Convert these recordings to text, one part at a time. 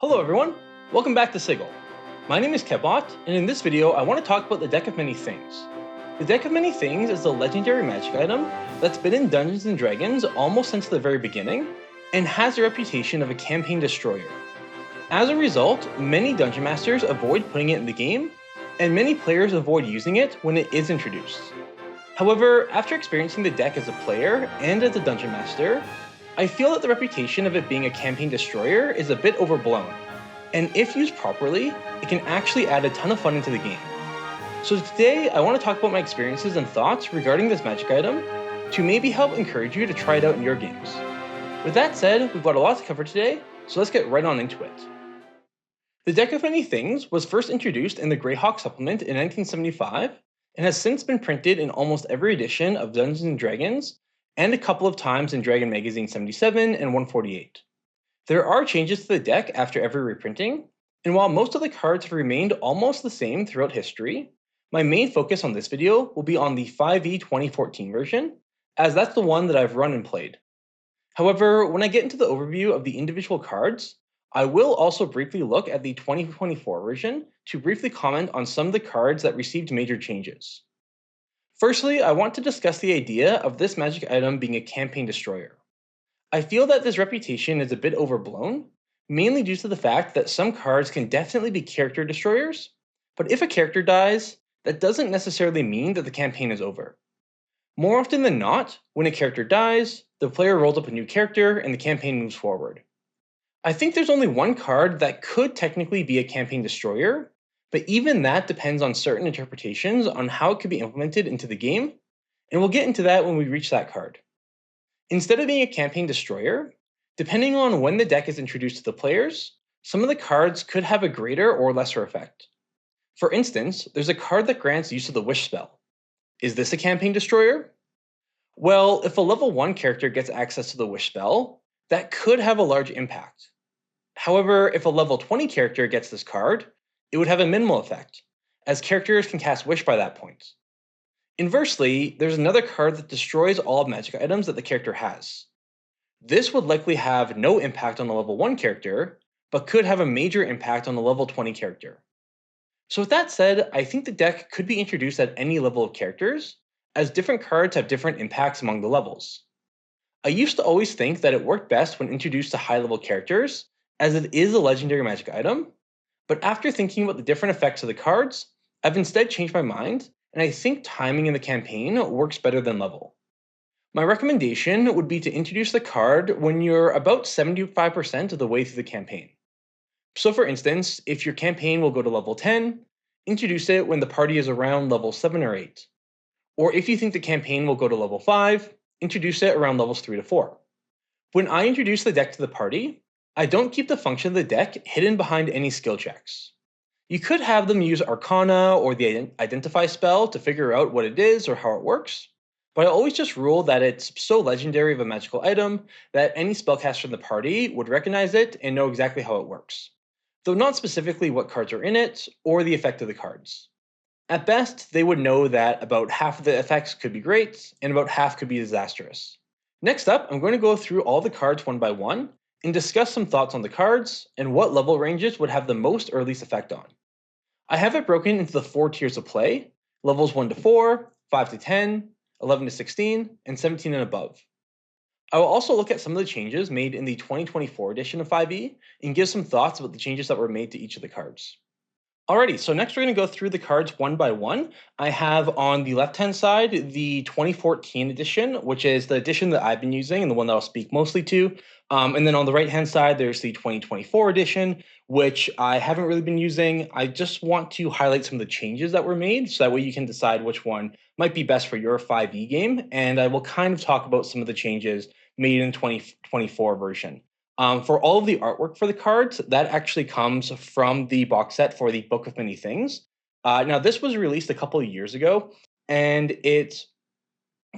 Hello everyone, welcome back to Sigil. My name is Kevbot, and in this video I want to talk about the Deck of Many Things. The Deck of Many Things is a legendary magic item that's been in Dungeons & Dragons almost since the very beginning, and has a reputation of a campaign destroyer. As a result, many Dungeon Masters avoid putting it in the game, and many players avoid using it when it is introduced. However, after experiencing the deck as a player and as a Dungeon Master, I feel that the reputation of it being a campaign destroyer is a bit overblown, and if used properly, it can actually add a ton of fun into the game. So today, I want to talk about my experiences and thoughts regarding this magic item to maybe help encourage you to try it out in your games. With that said, we've got a lot to cover today, so let's get right on into it. The Deck of Many Things was first introduced in the Greyhawk supplement in 1975, and has since been printed in almost every edition of Dungeons & Dragons, and a couple of times in Dragon Magazine 77 and 148. There are changes to the deck after every reprinting, and while most of the cards have remained almost the same throughout history, my main focus on this video will be on the 5e 2014 version, as that's the one that I've run and played. However, when I get into the overview of the individual cards, I will also briefly look at the 2024 version to briefly comment on some of the cards that received major changes. Firstly, I want to discuss the idea of this magic item being a campaign destroyer. I feel that this reputation is a bit overblown, mainly due to the fact that some cards can definitely be character destroyers, but if a character dies, that doesn't necessarily mean that the campaign is over. More often than not, when a character dies, the player rolls up a new character and the campaign moves forward. I think there's only one card that could technically be a campaign destroyer, but even that depends on certain interpretations on how it could be implemented into the game, and we'll get into that when we reach that card. Instead of being a campaign destroyer, depending on when the deck is introduced to the players, some of the cards could have a greater or lesser effect. For instance, there's a card that grants use of the Wish spell. Is this a campaign destroyer? Well, if a level 1 character gets access to the Wish spell, that could have a large impact. However, if a level 20 character gets this card, it would have a minimal effect, as characters can cast Wish by that point. Inversely, there's another card that destroys all magic items that the character has. This would likely have no impact on the level 1 character, but could have a major impact on the level 20 character. So with that said, I think the deck could be introduced at any level of characters, as different cards have different impacts among the levels. I used to always think that it worked best when introduced to high level characters, as it is a legendary magic item, but after thinking about the different effects of the cards, I've instead changed my mind, and I think timing in the campaign works better than level. My recommendation would be to introduce the card when you're about 75% of the way through the campaign. So for instance, if your campaign will go to level 10, introduce it when the party is around level 7 or 8. Or if you think the campaign will go to level 5, introduce it around levels 3 to 4. When I introduce the deck to the party, I don't keep the function of the deck hidden behind any skill checks. You could have them use Arcana or the Identify spell to figure out what it is or how it works, but I always just rule that it's so legendary of a magical item that any spellcaster in the party would recognize it and know exactly how it works, though not specifically what cards are in it or the effect of the cards. At best, they would know that about half of the effects could be great and about half could be disastrous. Next up, I'm going to go through all the cards one by one and discuss some thoughts on the cards and what level ranges would have the most or least effect on. I have it broken into the 4 tiers of play, levels 1 to 4, 5 to 10, 11 to 16, and 17 and above. I will also look at some of the changes made in the 2024 edition of 5e and give some thoughts about the changes that were made to each of the cards. Alrighty, so next we're going to go through the cards one by one. I have on the left-hand side the 2014 edition, which is the edition that I've been using and the one that I'll speak mostly to. And then on the right-hand side, there's the 2024 edition, which I haven't really been using. I just want to highlight some of the changes that were made, so that way you can decide which one might be best for your 5e game. And I will kind of talk about some of the changes made in 2024 version. For all of the artwork for the cards, that actually comes from the box set for the Book of Many Things. Now, this was released a couple of years ago, and it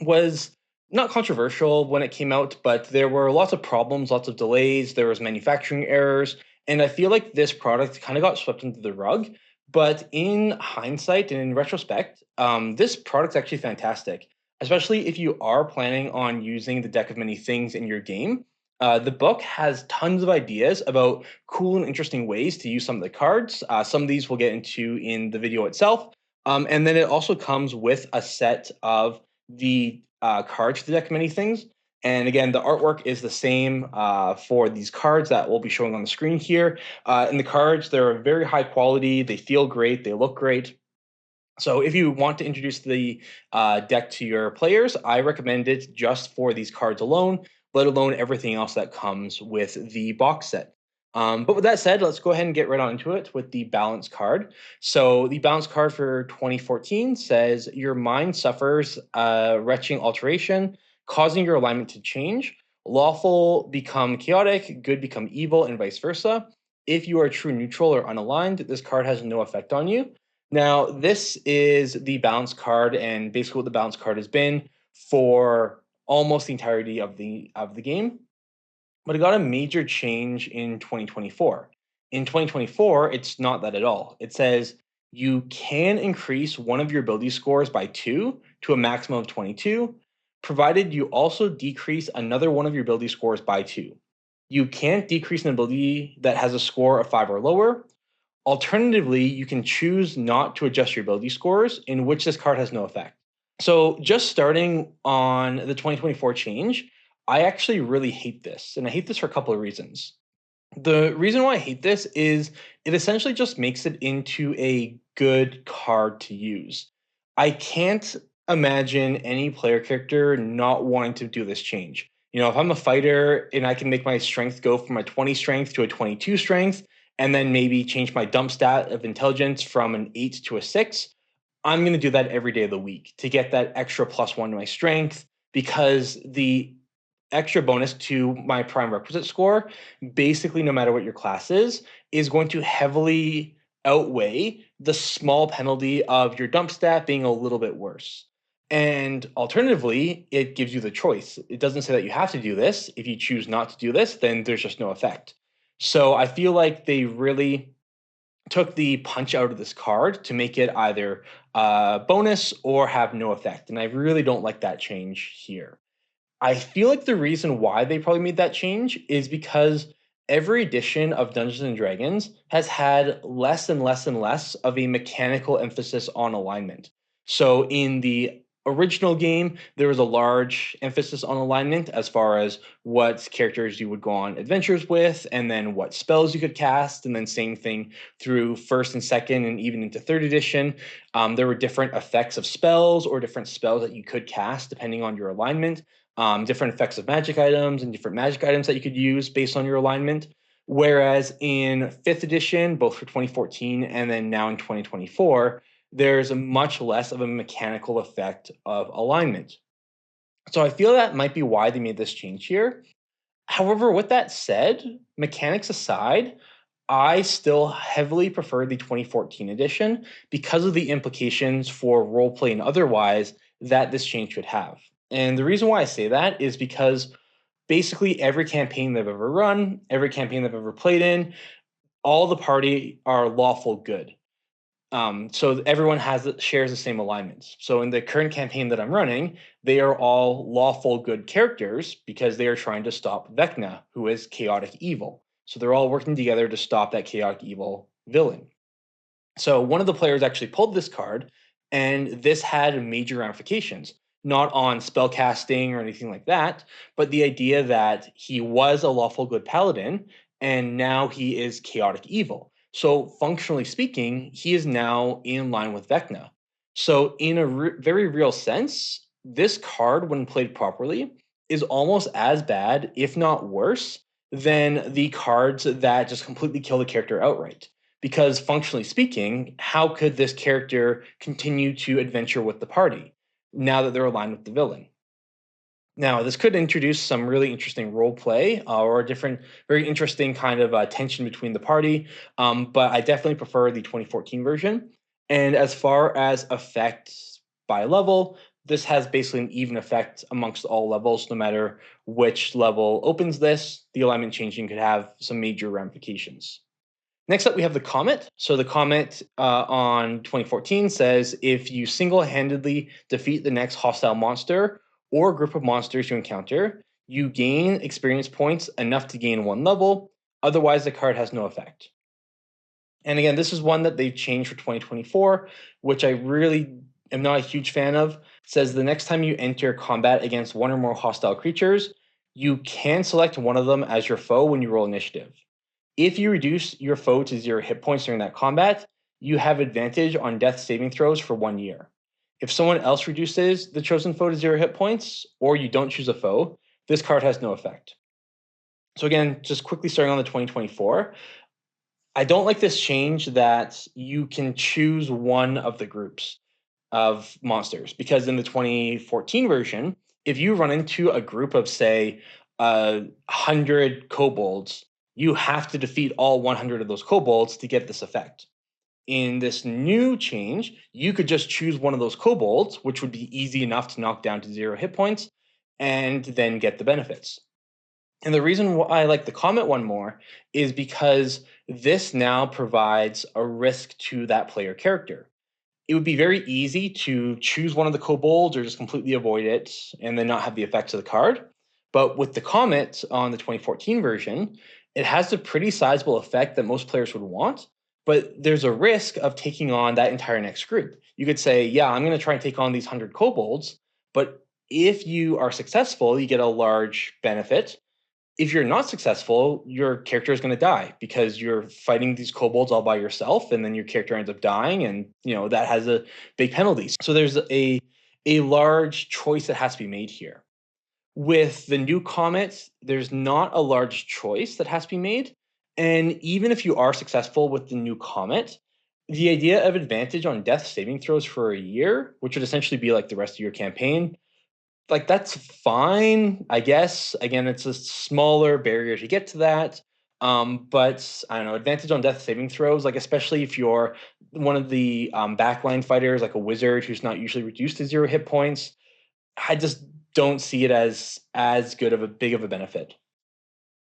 was not controversial when it came out, but there were lots of problems, lots of delays, there was manufacturing errors, and I feel like this product kind of got swept under the rug. But in hindsight and in retrospect, this product's actually fantastic, especially if you are planning on using the Deck of Many Things in your game. The book has tons of ideas about cool and interesting ways to use some of the cards. Some of these we'll get into in the video itself. And then it also comes with a set of the cards for the deck of many things. And again, the artwork is the same for these cards that we'll be showing on the screen here. And the cards, they're very high quality. They feel great. They look great. So if you want to introduce the deck to your players, I recommend it just for these cards alone, let alone everything else that comes with the box set. But with that said, let's go ahead and get right on into it with the balance card. So the balance card for 2014 says your mind suffers a retching alteration, causing your alignment to change. Lawful become chaotic, good become evil, and vice versa. If you are true neutral or unaligned, this card has no effect on you. Now, this is the balance card, and basically what the balance card has been for almost the entirety of the game. But it got a major change in 2024. In 2024, it's not that at all. It says you can increase one of your ability scores by 2 to a maximum of 22, provided you also decrease another one of your ability scores by 2. You can't decrease an ability that has a score of 5 or lower. Alternatively, you can choose not to adjust your ability scores, in which this card has no effect. So, just starting on the 2024 change, I actually really hate this. And I hate this for a couple of reasons. The reason why I hate this is it essentially just makes it into a good card to use. I can't imagine any player character not wanting to do this change. If I'm a fighter and I can make my strength go from a 20 strength to a 22 strength, and then maybe change my dump stat of intelligence from an 8 to a 6, I'm going to do that every day of the week to get that extra +1 to my strength, because the extra bonus to my prime requisite score, basically no matter what your class is going to heavily outweigh the small penalty of your dump stat being a little bit worse. And alternatively, it gives you the choice. It doesn't say that you have to do this. If you choose not to do this, then there's just no effect. So I feel like they really took the punch out of this card to make it either bonus or have no effect. And I really don't like that change here. I feel like the reason why they probably made that change is because every edition of Dungeons and Dragons has had less and less and less of a mechanical emphasis on alignment. So in the original game, there was a large emphasis on alignment as far as what characters you would go on adventures with, and then what spells you could cast, and then same thing through first and second, and even into third edition. There were different effects of spells or different spells that you could cast depending on your alignment, different effects of magic items and different magic items that you could use based on your alignment. Whereas in fifth edition, both for 2014 and then now in 2024, there's a much less of a mechanical effect of alignment. So I feel that might be why they made this change here. However, with that said, mechanics aside, I still heavily prefer the 2014 edition because of the implications for roleplay and otherwise that this change could have. And the reason why I say that is because basically every campaign they've ever run, every campaign they've ever played in, all the party are lawful good. So everyone shares the same alignments. So in the current campaign that I'm running, they are all lawful good characters because they are trying to stop Vecna, who is chaotic evil. So they're all working together to stop that chaotic evil villain. So one of the players actually pulled this card, and this had major ramifications, not on spellcasting or anything like that, but the idea that he was a lawful good paladin, and now he is chaotic evil. So functionally speaking, he is now in line with Vecna. So in a very real sense, this card, when played properly, is almost as bad, if not worse, than the cards that just completely kill the character outright. Because functionally speaking, how could this character continue to adventure with the party now that they're aligned with the villain? Now, this could introduce some really interesting role play or a different, very interesting kind of tension between the party. But I definitely prefer the 2014 version. And as far as effects by level, this has basically an even effect amongst all levels, no matter which level opens this. The alignment changing could have some major ramifications. Next up, we have the Comet. So the Comet on 2014 says if you single-handedly defeat the next hostile monster or group of monsters you encounter, you gain experience points enough to gain 1 level, otherwise the card has no effect. And again, this is one that they've changed for 2024, which I really am not a huge fan of. It says the next time you enter combat against one or more hostile creatures, you can select one of them as your foe when you roll initiative. If you reduce your foe to 0 hit points during that combat, you have advantage on death saving throws for 1 year. If someone else reduces the chosen foe to 0 hit points, or you don't choose a foe, this card has no effect. So again, just quickly starting on the 2024, I don't like this change that you can choose one of the groups of monsters, because in the 2014 version, if you run into a group of, say, 100 kobolds, you have to defeat all 100 of those kobolds to get this effect. In this new change, you could just choose one of those kobolds, which would be easy enough to knock down to 0 hit points, and then get the benefits. And the reason why I like the Comet one more is because this now provides a risk to that player character. It would be very easy to choose one of the kobolds or just completely avoid it and then not have the effects of the card. But with the Comet on the 2014 version, it has a pretty sizable effect that most players would want, but there's a risk of taking on that entire next group. You could say, yeah, I'm going to try and take on these 100 kobolds, but if you are successful, you get a large benefit. If you're not successful, your character is going to die because you're fighting these kobolds all by yourself, and then your character ends up dying, and that has a big penalty. So there's a large choice that has to be made here. With the new Comet, there's not a large choice that has to be made, and even if you are successful with the new Comet, the idea of advantage on death saving throws for a year, which would essentially be like the rest of your campaign, like, that's fine, I guess. Again, it's a smaller barrier to get to that. But I don't know, advantage on death saving throws, like especially if you're one of the backline fighters, like a wizard who's not usually reduced to 0 hit points, I just don't see it as good of a big of a benefit.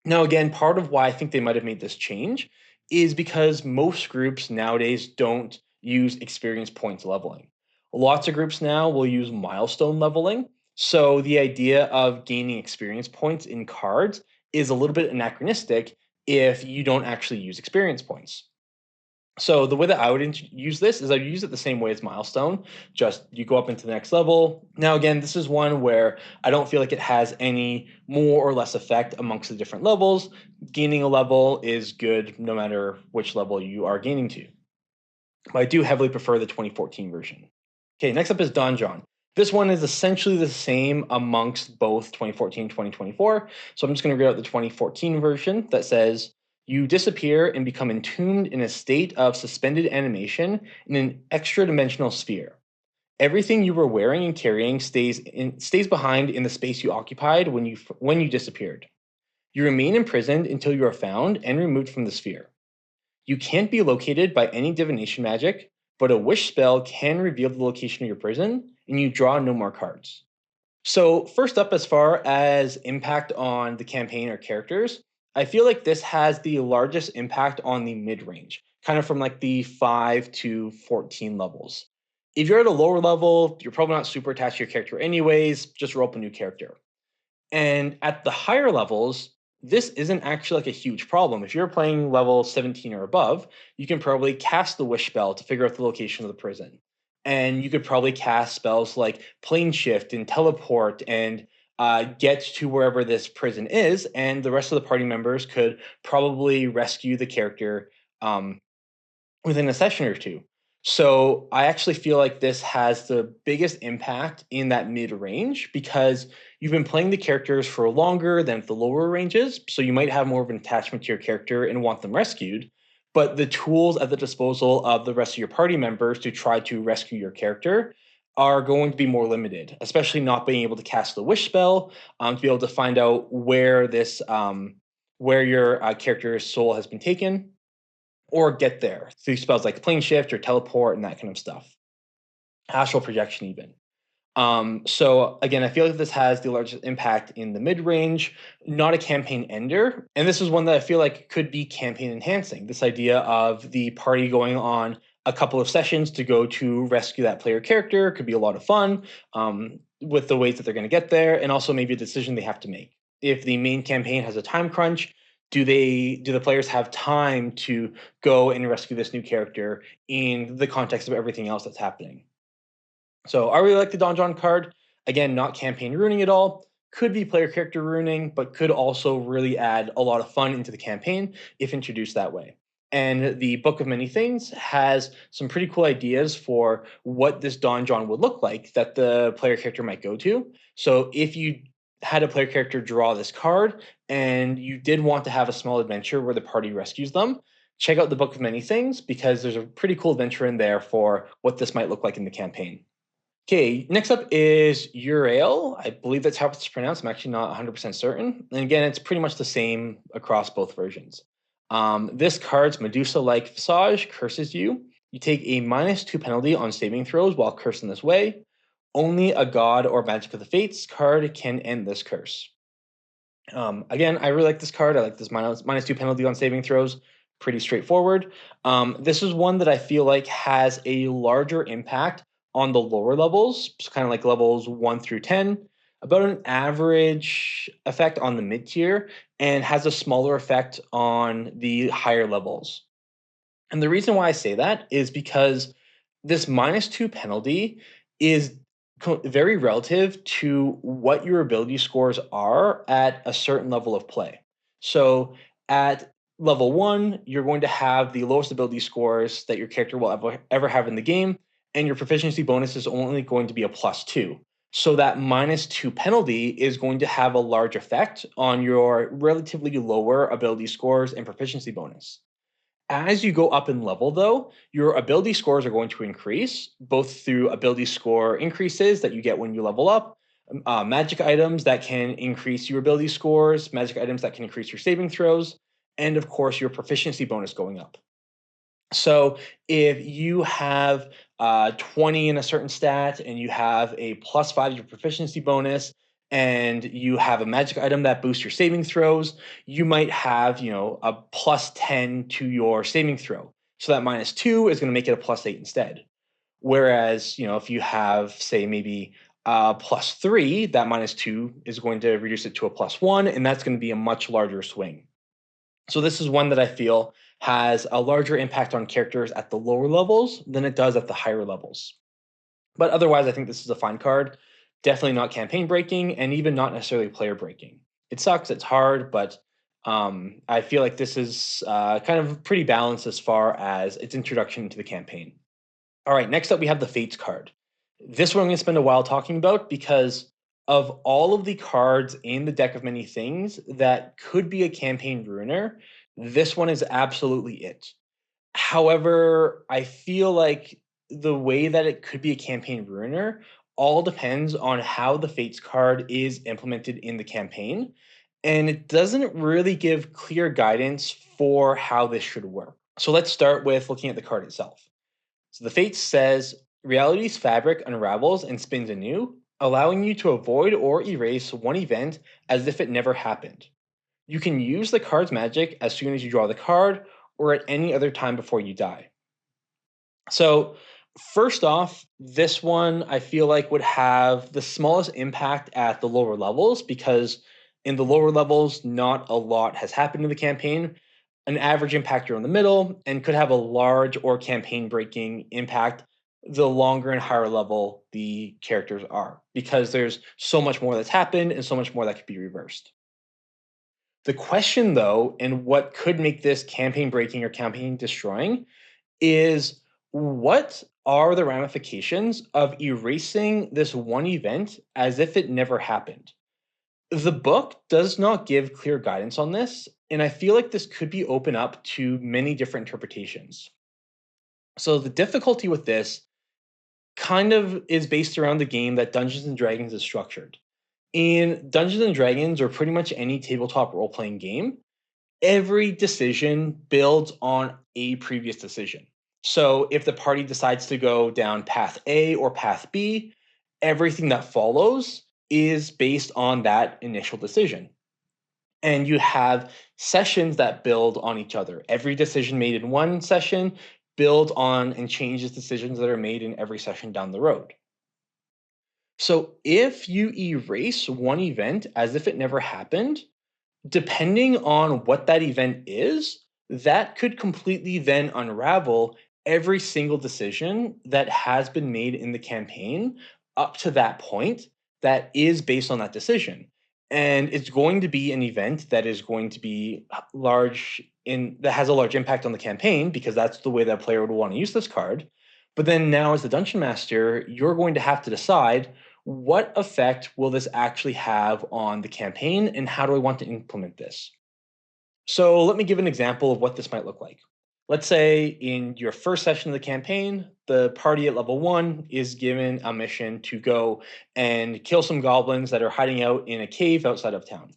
Now, again, part of why I think they might have made this change is because most groups nowadays don't use experience points leveling. Lots of groups now will use milestone leveling. So the idea of gaining experience points in cards is a little bit anachronistic if you don't actually use experience points. So the way that I would use this is I'd use it the same way as milestone. Just you go up into the next level. Now, again, this is one where I don't feel like it has any more or less effect amongst the different levels. Gaining a level is good no matter which level you are gaining to. But I do heavily prefer the 2014 version. Okay, next up is Donjon. This one is essentially the same amongst both 2014 and 2024. So I'm just going to read out the 2014 version that says, you disappear and become entombed in a state of suspended animation in an extra-dimensional sphere. Everything you were wearing and carrying stays behind in the space you occupied when you disappeared. You remain imprisoned until you are found and removed from the sphere. You can't be located by any divination magic, but a wish spell can reveal the location of your prison, and you draw no more cards. So, first up, as far as impact on the campaign or characters, I feel like this has the largest impact on the mid range, kind of from like the 5 to 14 levels. If you're at a lower level, you're probably not super attached to your character anyways, just roll up a new character. And at the higher levels, this isn't actually like a huge problem. If you're playing level 17 or above, you can probably cast the wish spell to figure out the location of the prison. And you could probably cast spells like plane shift and teleport and get to wherever this prison is. And the rest of the party members could probably rescue the character within a session or two. So I actually feel like this has the biggest impact in that mid range because you've been playing the characters for longer than the lower ranges. So you might have more of an attachment to your character and want them rescued. But the tools at the disposal of the rest of your party members to try to rescue your character are going to be more limited, especially not being able to cast the wish spell to be able to find out where where your character's soul has been taken or get there through spells like plane shift or teleport and that kind of stuff. Astral projection, even. So again, I feel like this has the largest impact in the mid range, not a campaign ender. And this is one that I feel like could be campaign enhancing. This idea of the party going on a couple of sessions to go to rescue that player character could be a lot of fun with the ways that they're going to get there, and also maybe a decision they have to make. if the main campaign has a time crunch, do the players have time to go and rescue this new character in the context of everything else that's happening? So I really like the Donjon card. Again, not campaign ruining at all. Could be player character ruining, but could also really add a lot of fun into the campaign if introduced that way. And the Book of Many Things has some pretty cool ideas for what this Donjon would look like that the player character might go to. So if you had a player character draw this card and you did want to have a small adventure where the party rescues them, check out the Book of Many Things because there's a pretty cool adventure in there for what this might look like in the campaign. Okay, next up is Euryale. I believe that's how it's pronounced. I'm actually not 100% certain. And again, it's pretty much the same across both versions. This card's Medusa-like Visage curses you. You take a -2 penalty on saving throws while cursed in this way. Only a God or Magic of the Fates card can end this curse. Again, I really like this card. I like this -2 penalty on saving throws. Pretty straightforward. This is one that I feel like has a larger impact on the lower levels, kind of like levels 1 through 10, about an average effect on the mid tier, and has a smaller effect on the higher levels. And the reason why I say that is because this -2 penalty is very relative to what your ability scores are at a certain level of play. So at level 1, you're going to have the lowest ability scores that your character will ever have in the game, and your proficiency bonus is only going to be a +2. So that -2 penalty is going to have a large effect on your relatively lower ability scores and proficiency bonus. As you go up in level, though, your ability scores are going to increase, both through ability score increases that you get when you level up, magic items that can increase your ability scores, magic items that can increase your saving throws, and of course, your proficiency bonus going up. So if you have 20 in a certain stat and you have a +5 to your proficiency bonus, and you have a magic item that boosts your saving throws, you might have, a +10 to your saving throw. So that -2 is going to make it a +8 instead. Whereas, if you have, say, maybe +3, that -2 is going to reduce it to a +1, and that's going to be a much larger swing. So this is one that I feel has a larger impact on characters at the lower levels than it does at the higher levels. But otherwise, I think this is a fine card. Definitely not campaign breaking, and even not necessarily player breaking. It sucks, it's hard, but I feel like this is kind of pretty balanced as far as its introduction into the campaign. All right, next up we have the Fates card. This one I'm going to spend a while talking about because of all of the cards in the deck of many things that could be a campaign ruiner, this one is absolutely it. However, I feel like the way that it could be a campaign ruiner all depends on how the Fates card is implemented in the campaign, and it doesn't really give clear guidance for how this should work. So let's start with looking at the card itself. So the Fates says reality's fabric unravels and spins anew, allowing you to avoid or erase one event as if it never happened. You can use the card's magic as soon as you draw the card or at any other time before you die. So, first off, this one I feel like would have the smallest impact at the lower levels because in the lower levels, not a lot has happened in the campaign. An average impact around the middle, and could have a large or campaign breaking impact the longer and higher level the characters are because there's so much more that's happened and so much more that could be reversed. The question, though, and what could make this campaign breaking or campaign destroying is what are the ramifications of erasing this one event as if it never happened? The book does not give clear guidance on this, and I feel like this could be open up to many different interpretations. So the difficulty with this kind of is based around the game that Dungeons and Dragons is structured. In Dungeons and Dragons, or pretty much any tabletop role playing game, every decision builds on a previous decision. So if the party decides to go down path A or path B, everything that follows is based on that initial decision. And you have sessions that build on each other. Every decision made in one session builds on and changes decisions that are made in every session down the road. So if you erase one event as if it never happened, depending on what that event is, that could completely then unravel every single decision that has been made in the campaign up to that point that is based on that decision. And it's going to be an event that is going to be large in that has a large impact on the campaign because that's the way that player would want to use this card. But then now as the dungeon master, you're going to have to decide what effect will this actually have on the campaign and how do I want to implement this? So let me give an example of what this might look like. Let's say in your first session of the campaign, the party at level 1 is given a mission to go and kill some goblins that are hiding out in a cave outside of town.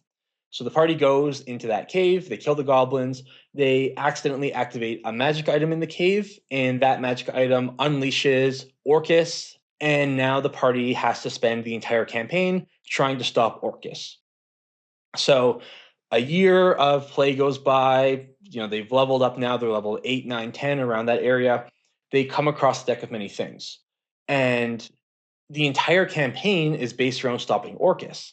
So the party goes into that cave, they kill the goblins, they accidentally activate a magic item in the cave, and that magic item unleashes Orcus, and now the party has to spend the entire campaign trying to stop Orcus. So a year of play goes by, they've leveled up now, they're level 8, 9, 10 around that area. They come across a deck of many things. And the entire campaign is based around stopping Orcus.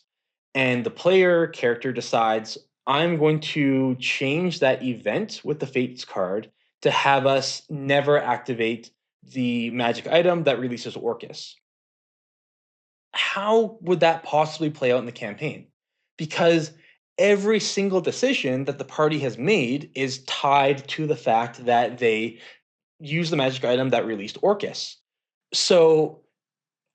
And the player character decides, I'm going to change that event with the Fates card to have us never activate the magic item that releases Orcus. How would that possibly play out in the campaign? Because every single decision that the party has made is tied to the fact that they use the magic item that released Orcus. So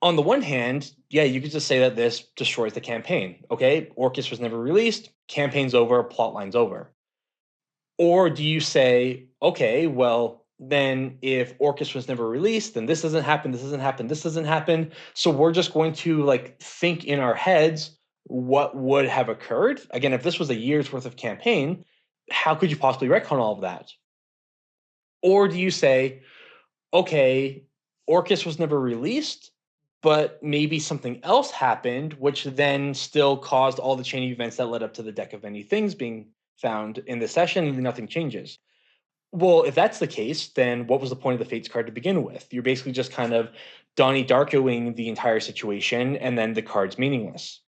on the one hand, yeah, you could just say that this destroys the campaign. Okay, Orcus was never released, campaign's over, plotline's over. Or do you say, okay, well, then if Orcus was never released, then this doesn't happen, this doesn't happen, this doesn't happen. So we're just going to think in our heads what would have occurred. Again, if this was a year's worth of campaign, how could you possibly retcon all of that? Or do you say, okay, Orcus was never released, but maybe something else happened, which then still caused all the chain of events that led up to the deck of many things being found in the session, and nothing changes. Well, if that's the case, then what was the point of the Fates card to begin with? You're basically just kind of Donnie Darkoing the entire situation, and then the card's meaningless.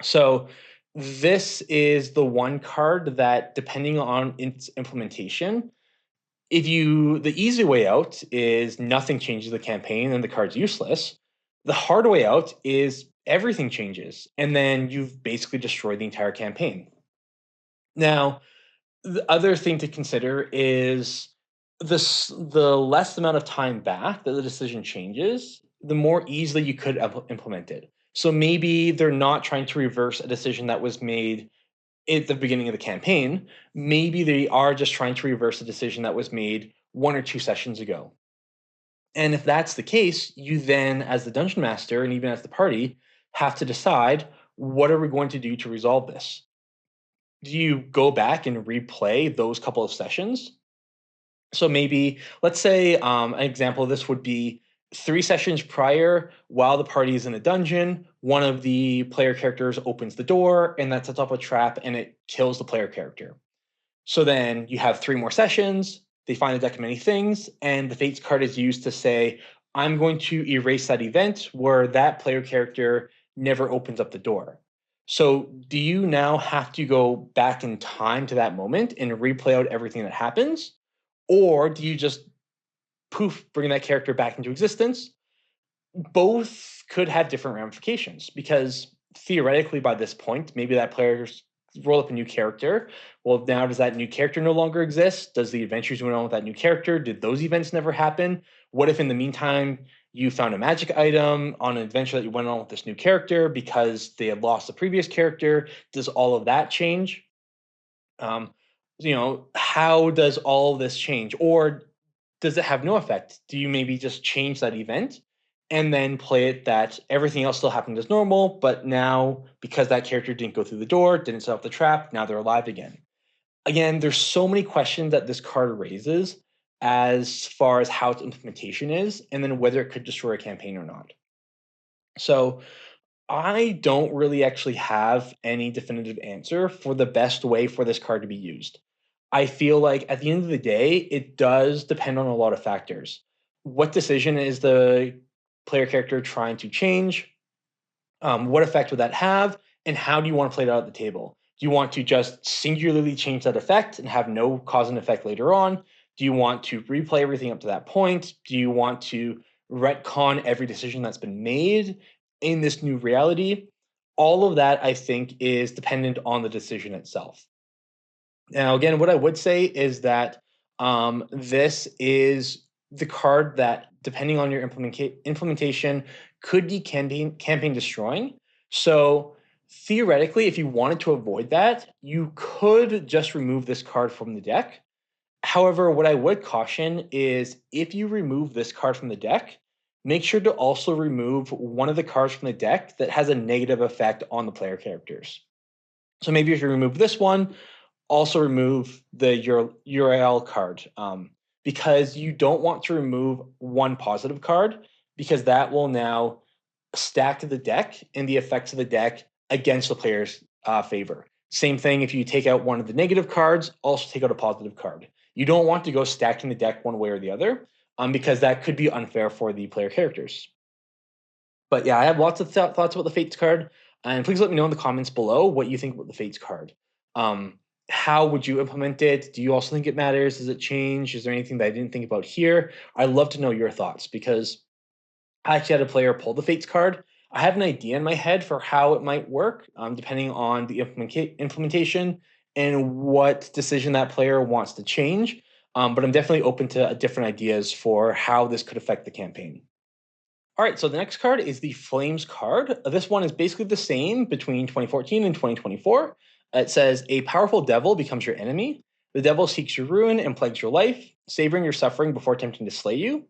So this is the one card that, depending on its implementation, the easy way out is nothing changes the campaign and the card's useless. The hard way out is everything changes, and then you've basically destroyed the entire campaign. Now, the other thing to consider is the less amount of time back that the decision changes, the more easily you could implement it. So maybe they're not trying to reverse a decision that was made at the beginning of the campaign. Maybe they are just trying to reverse a decision that was made 1 or 2 sessions ago. And if that's the case, you then, as the dungeon master and even as the party, have to decide, what are we going to do to resolve this? Do you go back and replay those couple of sessions? So maybe, let's say, an example of this would be 3 sessions prior, while the party is in a dungeon, one of the player characters opens the door, and that sets off a trap, and it kills the player character. So then you have 3 more sessions, they find a deck of many things, and the Fates card is used to say, I'm going to erase that event where that player character never opens up the door. So do you now have to go back in time to that moment and replay out everything that happens? Or do you just poof, bring that character back into existence? Both could have different ramifications because theoretically, by this point, maybe that player's roll up a new character. Well, now does that new character no longer exist? Does the adventures went on with that new character? Did those events never happen? What if in the meantime you found a magic item on an adventure that you went on with this new character because they had lost the previous character? Does all of that change? Um, how does all this change? Or does it have no effect? Do you maybe just change that event and then play it that everything else still happened as normal, but now because that character didn't go through the door, didn't set off the trap, now they're alive again? Again, there's so many questions that this card raises as far as how its implementation is, and then whether it could destroy a campaign or not. So I don't really actually have any definitive answer for the best way for this card to be used. I feel like at the end of the day, it does depend on a lot of factors. What decision is the player character trying to change? What effect would that have? And how do you want to play it out at the table? Do you want to just singularly change that effect and have no cause and effect later on? Do you want to replay everything up to that point? Do you want to retcon every decision that's been made in this new reality? All of that, I think, is dependent on the decision itself. Now, again, what I would say is that this is the card that, depending on your implementation, could be campaign destroying. So theoretically, if you wanted to avoid that, you could just remove this card from the deck. However, what I would caution is if you remove this card from the deck, make sure to also remove one of the cards from the deck that has a negative effect on the player characters. So maybe if you remove this one, also remove the Euryale card, because you don't want to remove one positive card, because that will now stack the deck and the effects of the deck against the player's favor. Same thing if you take out one of the negative cards, also take out a positive card. You don't want to go stacking the deck one way or the other, because that could be unfair for the player characters. But yeah, I have lots of thoughts about the Fates card, and please let me know in the comments below what you think about the Fates card. How would you implement it? Do you also think it matters? Does it change? Is there anything that I didn't think about here? I'd love to know your thoughts, because I actually had a player pull the Fates card. I have an idea in my head for how it might work, depending on the implementation and what decision that player wants to change. But I'm definitely open to different ideas for how this could affect the campaign. All right, so the next card is the Flames card. This one is basically the same between 2014 and 2024. It says, a powerful devil becomes your enemy. The devil seeks your ruin and plagues your life, savoring your suffering before attempting to slay you.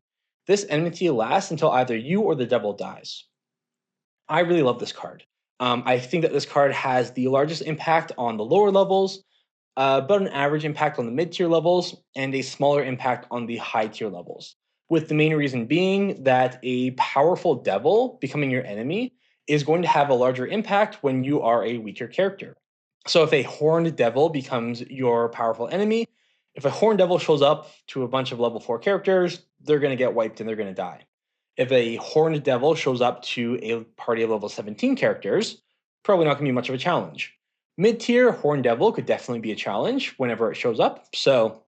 This enmity lasts until either you or the devil dies. I really love this card. I think that this card has the largest impact on the lower levels, about an average impact on the mid-tier levels, and a smaller impact on the high-tier levels. With the main reason being that a powerful devil becoming your enemy is going to have a larger impact when you are a weaker character. So if a horned devil becomes your powerful enemy, if a horned devil shows up to a bunch of level 4 characters, they're going to get wiped and they're going to die. If a horned devil shows up to a party of level 17 characters, probably not going to be much of a challenge. Mid-tier Horned Devil could definitely be a challenge whenever it shows up. So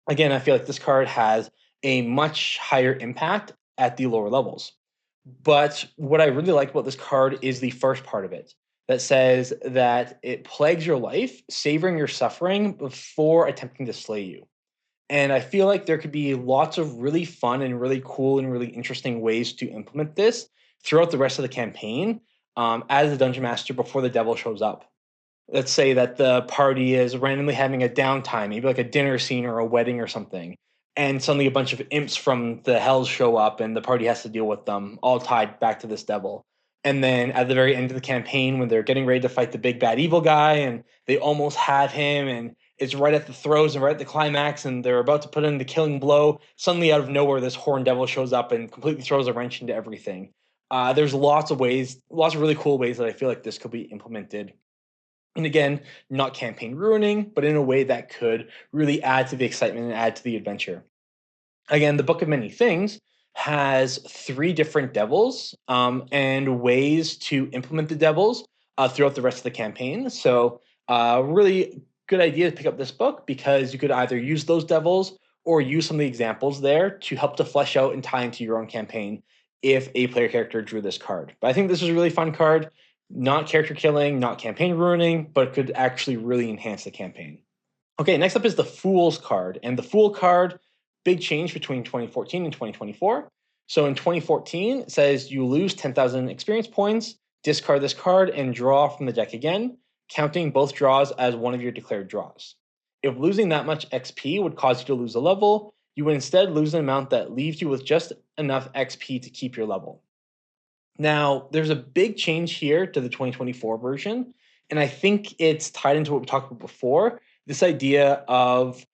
again, I feel like this card has a much higher impact at the lower levels. But what I really like about this card is the first part of it that says that it plagues your life, savoring your suffering before attempting to slay you. And I feel like there could be lots of really fun and really cool and really interesting ways to implement this throughout the rest of the campaign, as a dungeon master before the devil shows up. Let's say that the party is randomly having a downtime, maybe like a dinner scene or a wedding or something, and suddenly a bunch of imps from the hells show up and the party has to deal with them, all tied back to this devil. And then at the very end of the campaign, when they're getting ready to fight the big bad evil guy and they almost have him, and it's right at the throes and right at the climax, and they're about to put in the killing blow, suddenly out of nowhere, this horned devil shows up and completely throws a wrench into everything. There's lots of ways, lots of really cool ways that I feel like this could be implemented. And again, not campaign ruining, but in a way that could really add to the excitement and add to the adventure. Again, the Book of Many Things has 3 different devils, and ways to implement the devils throughout the rest of the campaign. So, really good idea to pick up this book, because you could either use those devils or use some of the examples there to help to flesh out and tie into your own campaign if a player character drew this card. But I think this is a really fun card, not character killing, not campaign ruining, but could actually really enhance the campaign. Okay, next up is the Fool's card. And the Fool card, big change between 2014 and 2024. So in 2014, it says you lose 10,000 experience points, discard this card, and draw from the deck again, counting both draws as one of your declared draws. If losing that much XP would cause you to lose a level, you would instead lose an amount that leaves you with just enough XP to keep your level. Now, there's a big change here to the 2024 version, and I think it's tied into what we talked about before, this idea of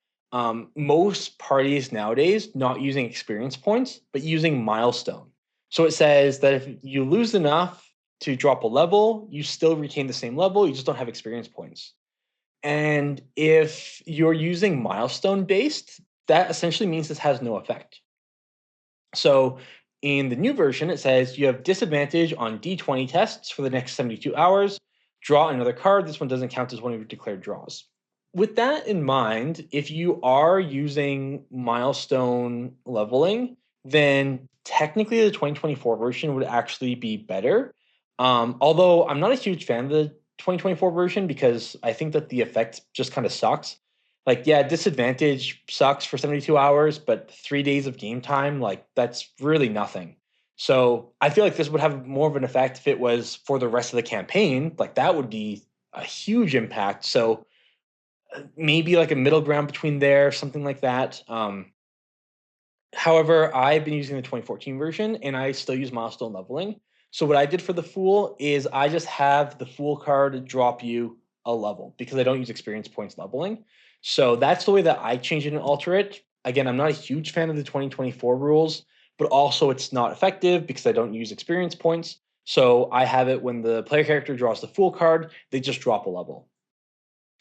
most parties nowadays not using experience points, but using milestone. So it says that if you lose enough to drop a level, you still retain the same level, you just don't have experience points. And if you're using milestone based, that essentially means this has no effect. So In the new version, it says you have disadvantage on D20 tests for the next 72 hours. Draw another card. This one doesn't count as one of your declared draws. With that in mind, if you are using milestone leveling, then technically the 2024 version would actually be better. Although I'm not a huge fan of the 2024 version because I think that the effect just kind of sucks. Like, yeah, disadvantage sucks for 72 hours, but 3 days of game time, like, that's really nothing. So I feel like this would have more of an effect if it was for the rest of the campaign. Like, that would be a huge impact. So maybe like a middle ground between there, something like that. However, I've been using the 2014 version and I still use milestone leveling. So what I did for the Fool is I just have the Fool card drop you a level because I don't use experience points leveling. So that's the way that I change it and alter it. Again, I'm not a huge fan of the 2024 rules, but also it's not effective because I don't use experience points. So I have it when the player character draws the Fool card, they just drop a level.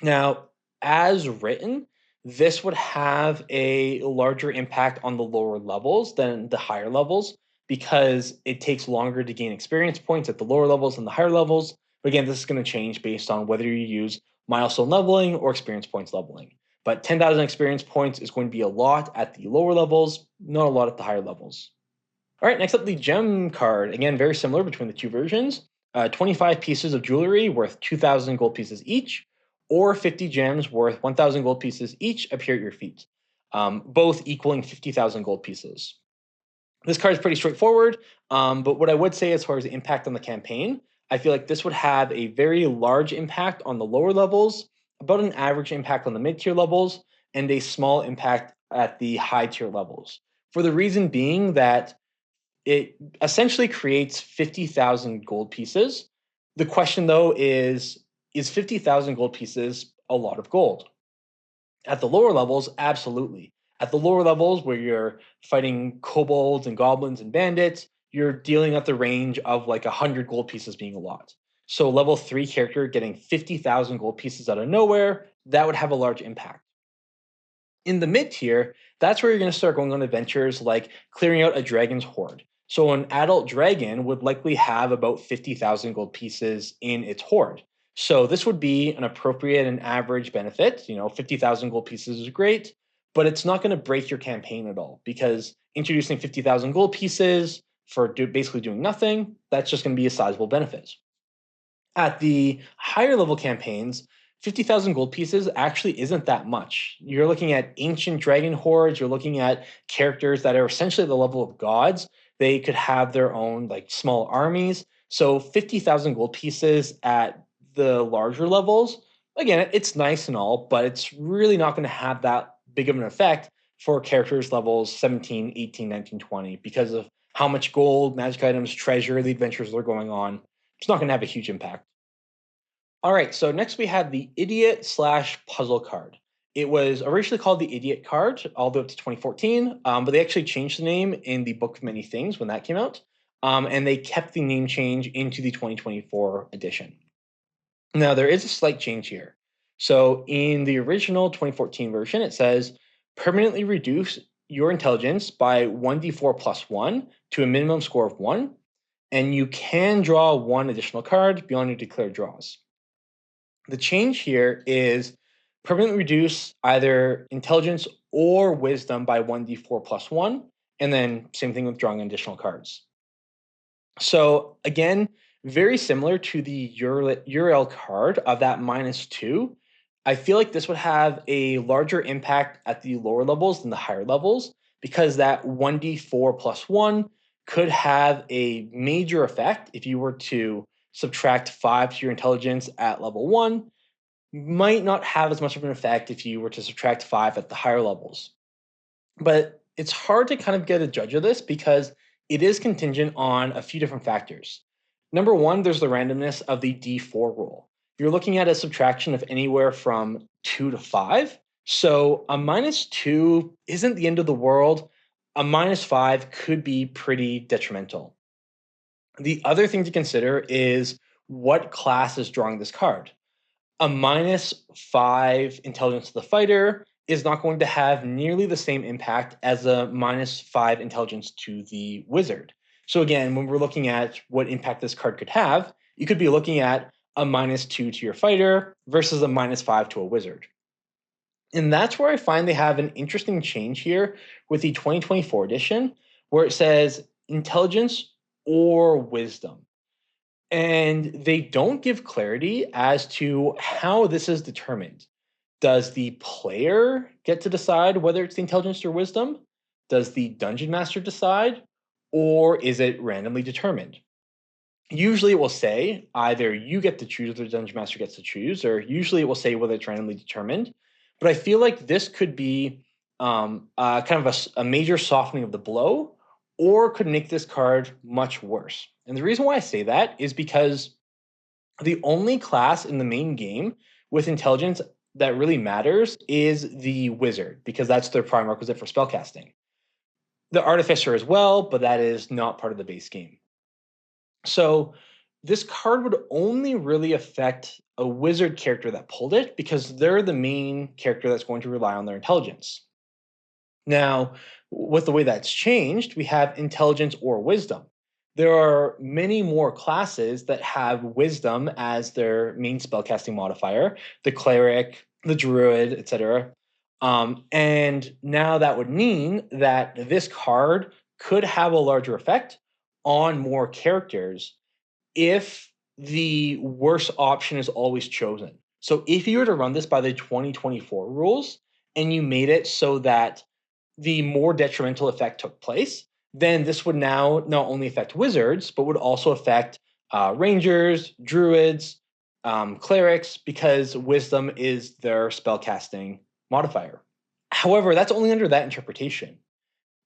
Now, as written, this would have a larger impact on the lower levels than the higher levels because it takes longer to gain experience points at the lower levels than the higher levels. But again, this is going to change based on whether you use milestone leveling or experience points leveling. But 10,000 experience points is going to be a lot at the lower levels, not a lot at the higher levels. All right, next up, the gem card. Again, very similar between the two versions. 25 pieces of jewelry worth 2,000 gold pieces each, or 50 gems worth 1,000 gold pieces each appear at your feet, both equaling 50,000 gold pieces. This card is pretty straightforward, but what I would say as far as the impact on the campaign, I feel like this would have a very large impact on the lower levels, about an average impact on the mid-tier levels, and a small impact at the high-tier levels. For the reason being that it essentially creates 50,000 gold pieces. The question, though, is 50,000 gold pieces a lot of gold? At the lower levels, absolutely. At the lower levels, where you're fighting kobolds and goblins and bandits, you're dealing at the range of like 100 gold pieces being a lot. So, level 3 character getting 50,000 gold pieces out of nowhere, that would have a large impact. In the mid tier, that's where you're going to start going on adventures like clearing out a dragon's hoard. So an adult dragon would likely have about 50,000 gold pieces in its hoard. So this would be an appropriate and average benefit. 50,000 gold pieces is great, but it's not going to break your campaign at all because introducing 50,000 gold pieces for basically doing nothing, that's just going to be a sizable benefit. At the higher level campaigns, 50,000 gold pieces actually isn't that much. You're looking at ancient dragon hordes, you're looking at characters that are essentially the level of gods. They could have their own like small armies. So 50,000 gold pieces at the larger levels, again, it's nice and all, but it's really not going to have that big of an effect for characters levels 17, 18, 19, 20 because of how much gold, magic items, treasure, the adventures that are going on. It's not going to have a huge impact. All right, so next we have the Idiot slash Puzzle card. It was originally called the Idiot card all the way up to 2014, but they actually changed the name in the Book of Many Things when that came out, and they kept the name change into the 2024 edition. Now, there is a slight change here. So in the original 2014 version, it says permanently reduce your intelligence by 1d4 plus 1 to a minimum score of 1, and you can draw one additional card beyond your declared draws. The change here is permanently reduce either intelligence or wisdom by 1d4 plus 1, and then same thing with drawing additional cards. So again, very similar to the Euryale card of that -2. I feel like this would have a larger impact at the lower levels than the higher levels because that 1d4 plus 1 could have a major effect if you were to subtract 5 to your intelligence at level 1, might not have as much of an effect if you were to subtract 5 at the higher levels. But it's hard to kind of get a judge of this because it is contingent on a few different factors. Number one, there's the randomness of the D4 rule. You're looking at a subtraction of anywhere from 2 to 5. So a -2 isn't the end of the world. A -5 could be pretty detrimental. The other thing to consider is what class is drawing this card. A -5 intelligence to the fighter is not going to have nearly the same impact as a -5 intelligence to the wizard. So again, when we're looking at what impact this card could have, you could be looking at a -2 to your fighter versus a -5 to a wizard. And that's where I find they have an interesting change here with the 2024 edition, where it says intelligence or wisdom. And they don't give clarity as to how this is determined. Does the player get to decide whether it's the intelligence or wisdom? Does the dungeon master decide? Or is it randomly determined? Usually it will say either you get to choose or the dungeon master gets to choose, or usually it will say whether it's randomly determined. But I feel like this could be kind of a major softening of the blow, or could make this card much worse. And the reason why I say that is because the only class in the main game with intelligence that really matters is the wizard, because that's their prime requisite for spellcasting. The artificer as well, but that is not part of the base game. So this card would only really affect a wizard character that pulled it because they're the main character that's going to rely on their intelligence. Now, with the way that's changed, we have intelligence or wisdom. There are many more classes that have wisdom as their main spellcasting modifier, the cleric, the druid, etc. And now that would mean that this card could have a larger effect on more characters if the worst option is always chosen. So if you were to run this by the 2024 rules and you made it so that the more detrimental effect took place, then this would now not only affect wizards, but would also affect rangers, druids, clerics, because wisdom is their spellcasting modifier. However, that's only under that interpretation.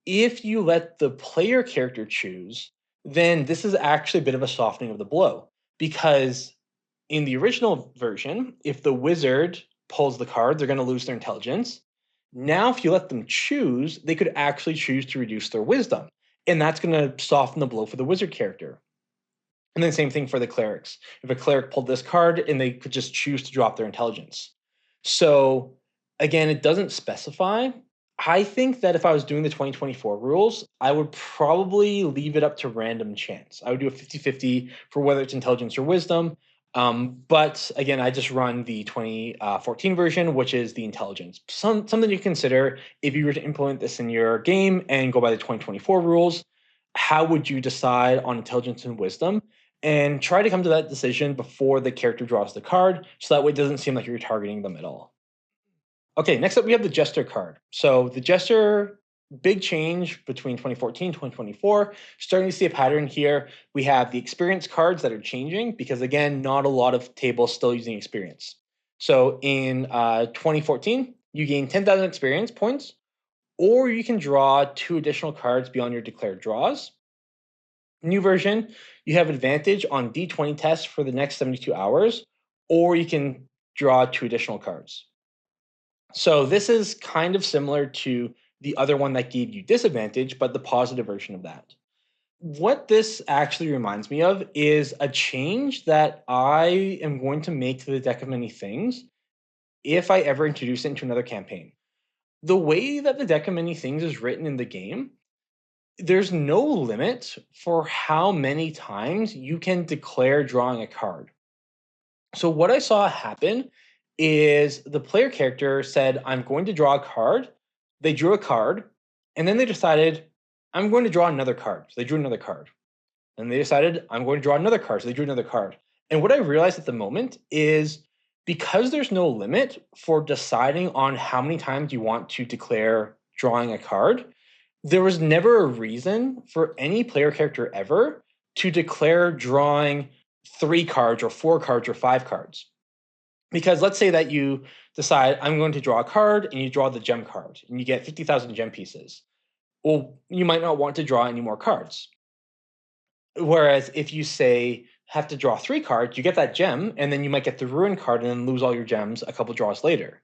If you let the player character choose, then this is actually a bit of a softening of the blow, because in the original version, if the wizard pulls the card, they're going to lose their intelligence. Now, if you let them choose, they could actually choose to reduce their wisdom. And that's going to soften the blow for the wizard character. And then same thing for the clerics. If a cleric pulled this card and they could just choose to drop their intelligence. So again, it doesn't specify. I think that if I was doing the 2024 rules, I would probably leave it up to random chance. I would do a 50-50 for whether it's intelligence or wisdom. But again, I just run the 2014 version, which is the intelligence. Something you consider if you were to implement this in your game and go by the 2024 rules. How would you decide on intelligence and wisdom? And try to come to that decision before the character draws the card, so that way it doesn't seem like you're targeting them at all. Okay, next up we have the Jester card. So the Jester, big change between 2014 and 2024. Starting to see a pattern here. We have the experience cards that are changing because, again, not a lot of tables still using experience. So in 2014, you gain 10,000 experience points, or you can draw 2 additional cards beyond your declared draws. New version, you have advantage on D20 tests for the next 72 hours, or you can draw 2 additional cards. So this is kind of similar to the other one that gave you disadvantage, but the positive version of that. What this actually reminds me of is a change that I am going to make to the deck of many things if I ever introduce it into another campaign. The way that the deck of many things is written in the game, there's no limit for how many times you can declare drawing a card. So what I saw happen is the player character said, I'm going to draw a card. They drew a card, and then they decided, I'm going to draw another card. So they drew another card. And they decided, I'm going to draw another card. So they drew another card. And what I realized at the moment is because there's no limit for deciding on how many times you want to declare drawing a card, there was never a reason for any player character ever to declare drawing 3 cards or 4 cards or 5 cards. Because let's say that you decide, I'm going to draw a card, and you draw the gem card, and you get 50,000 gem pieces. Well, you might not want to draw any more cards. Whereas if you say, have to draw 3 cards, you get that gem, and then you might get the ruin card and then lose all your gems a couple draws later.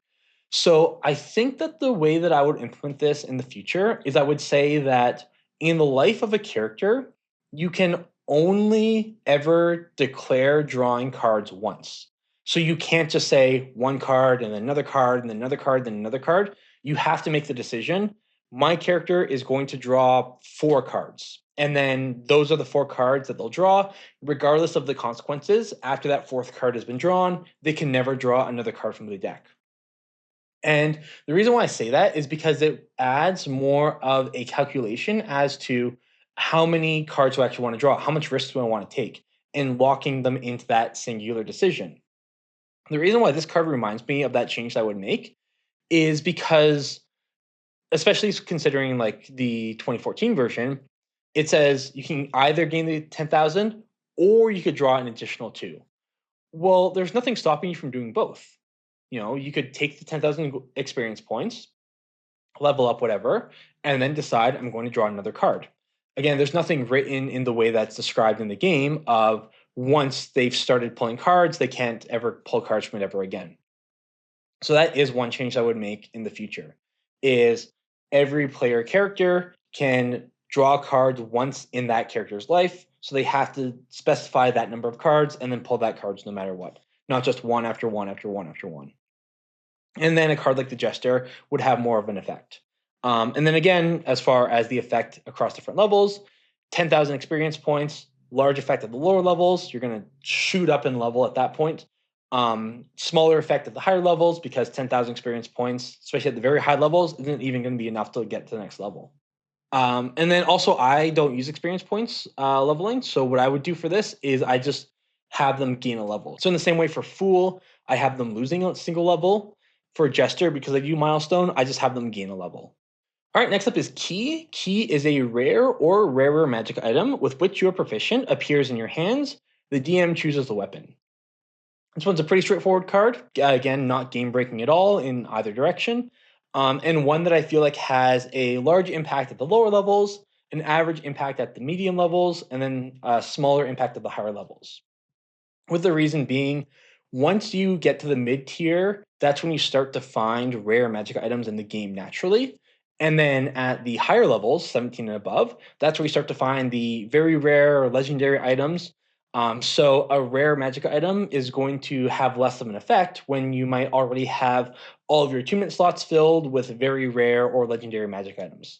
So I think that the way that I would implement this in the future is I would say that in the life of a character, you can only ever declare drawing cards once. So you can't just say 1 card and then another card and then another card and then another card. you have to make the decision. My character is going to draw 4 cards. And then those are the 4 cards that they'll draw, regardless of the consequences. After that 4th card has been drawn, they can never draw another card from the deck. And the reason why I say that is because it adds more of a calculation as to how many cards do I actually want to draw, how much risk do I want to take, and locking them into that singular decision. The reason why this card reminds me of that change that I would make is because, especially considering like the 2014 version, it says you can either gain the 10,000 or you could draw an additional 2. Well, there's nothing stopping you from doing both. You could take the 10,000 experience points, level up whatever, and then decide I'm going to draw another card. Again, there's nothing written in the way that's described in the game of once they've started pulling cards, they can't ever pull cards from it ever again. So that is one change I would make in the future, is every player character can draw cards once in that character's life. So they have to specify that number of cards and then pull that cards no matter what, not just one after one after one after one. And then a card like the Jester would have more of an effect. And then again, as far as the effect across different levels, 10,000 experience points, large effect at the lower levels, you're going to shoot up in level at that point. Smaller effect at the higher levels because 10,000 experience points, especially at the very high levels, isn't even going to be enough to get to the next level. And then also, I don't use experience points leveling. So what I would do for this is I just have them gain a level. So in the same way for Fool, I have them losing a single level. For Jester, because I do Milestone, I just have them gain a level. All right, next up is Key. Key is a rare or rarer magic item with which you are proficient, appears in your hands. The DM chooses the weapon. This one's a pretty straightforward card. Again, not game breaking at all in either direction. And one that I feel like has a large impact at the lower levels, an average impact at the medium levels, and then a smaller impact at the higher levels. With the reason being, once you get to the mid tier, that's when you start to find rare magic items in the game naturally. And then at the higher levels, 17 and above, that's where you start to find the very rare or legendary items. So a rare magic item is going to have less of an effect when you might already have all of your attunement slots filled with very rare or legendary magic items.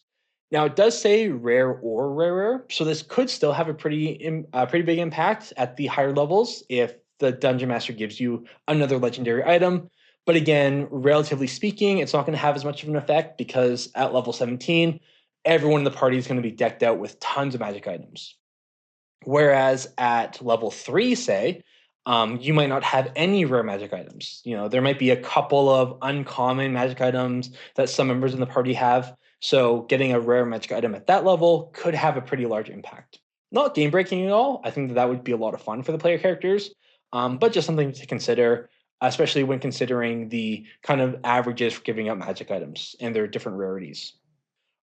Now it does say rare or rarer, so this could still have a pretty big impact at the higher levels if the Dungeon Master gives you another legendary item. But again, relatively speaking, it's not going to have as much of an effect because at level 17, everyone in the party is going to be decked out with tons of magic items. Whereas at level 3, say, you might not have any rare magic items. There might be a couple of uncommon magic items that some members in the party have. So getting a rare magic item at that level could have a pretty large impact. Not game breaking at all. I think that would be a lot of fun for the player characters, but just something to consider, especially when considering the kind of averages for giving out magic items and their different rarities.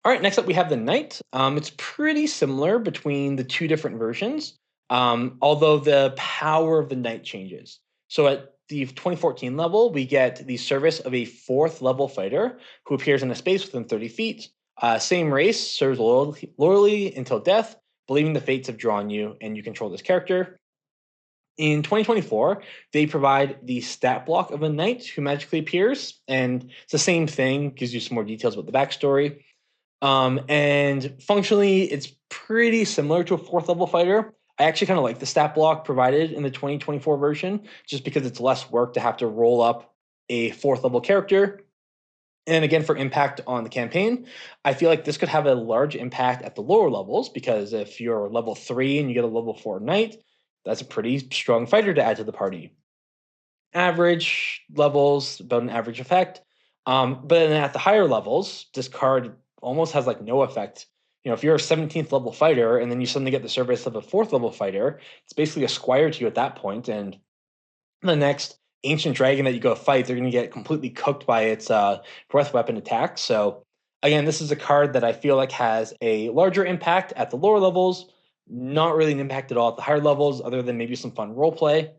All right, next up we have the Knight. It's pretty similar between the two different versions, although the power of the Knight changes. So at the 2014 level, we get the service of a 4th level fighter who appears in a space within 30 feet. Same race, serves loyally until death, believing the fates have drawn you and you control this character. In 2024, they provide the stat block of a knight who magically appears, and it's the same thing, gives you some more details about the backstory. And functionally, it's pretty similar to a 4th level fighter. I actually kind of like the stat block provided in the 2024 version, just because it's less work to have to roll up a 4th level character. And again, for impact on the campaign, I feel like this could have a large impact at the lower levels, because if you're level 3 and you get a level 4 knight, that's a pretty strong fighter to add to the party. Average levels, about an average effect. But then at the higher levels, this card almost has like no effect. If you're a 17th level fighter and then you suddenly get the service of a 4th level fighter, it's basically a squire to you at that point. And the next ancient dragon that you go fight, they're going to get completely cooked by its breath weapon attack. So again, this is a card that I feel like has a larger impact at the lower levels, not really an impact at all at the higher levels, other than maybe some fun role play.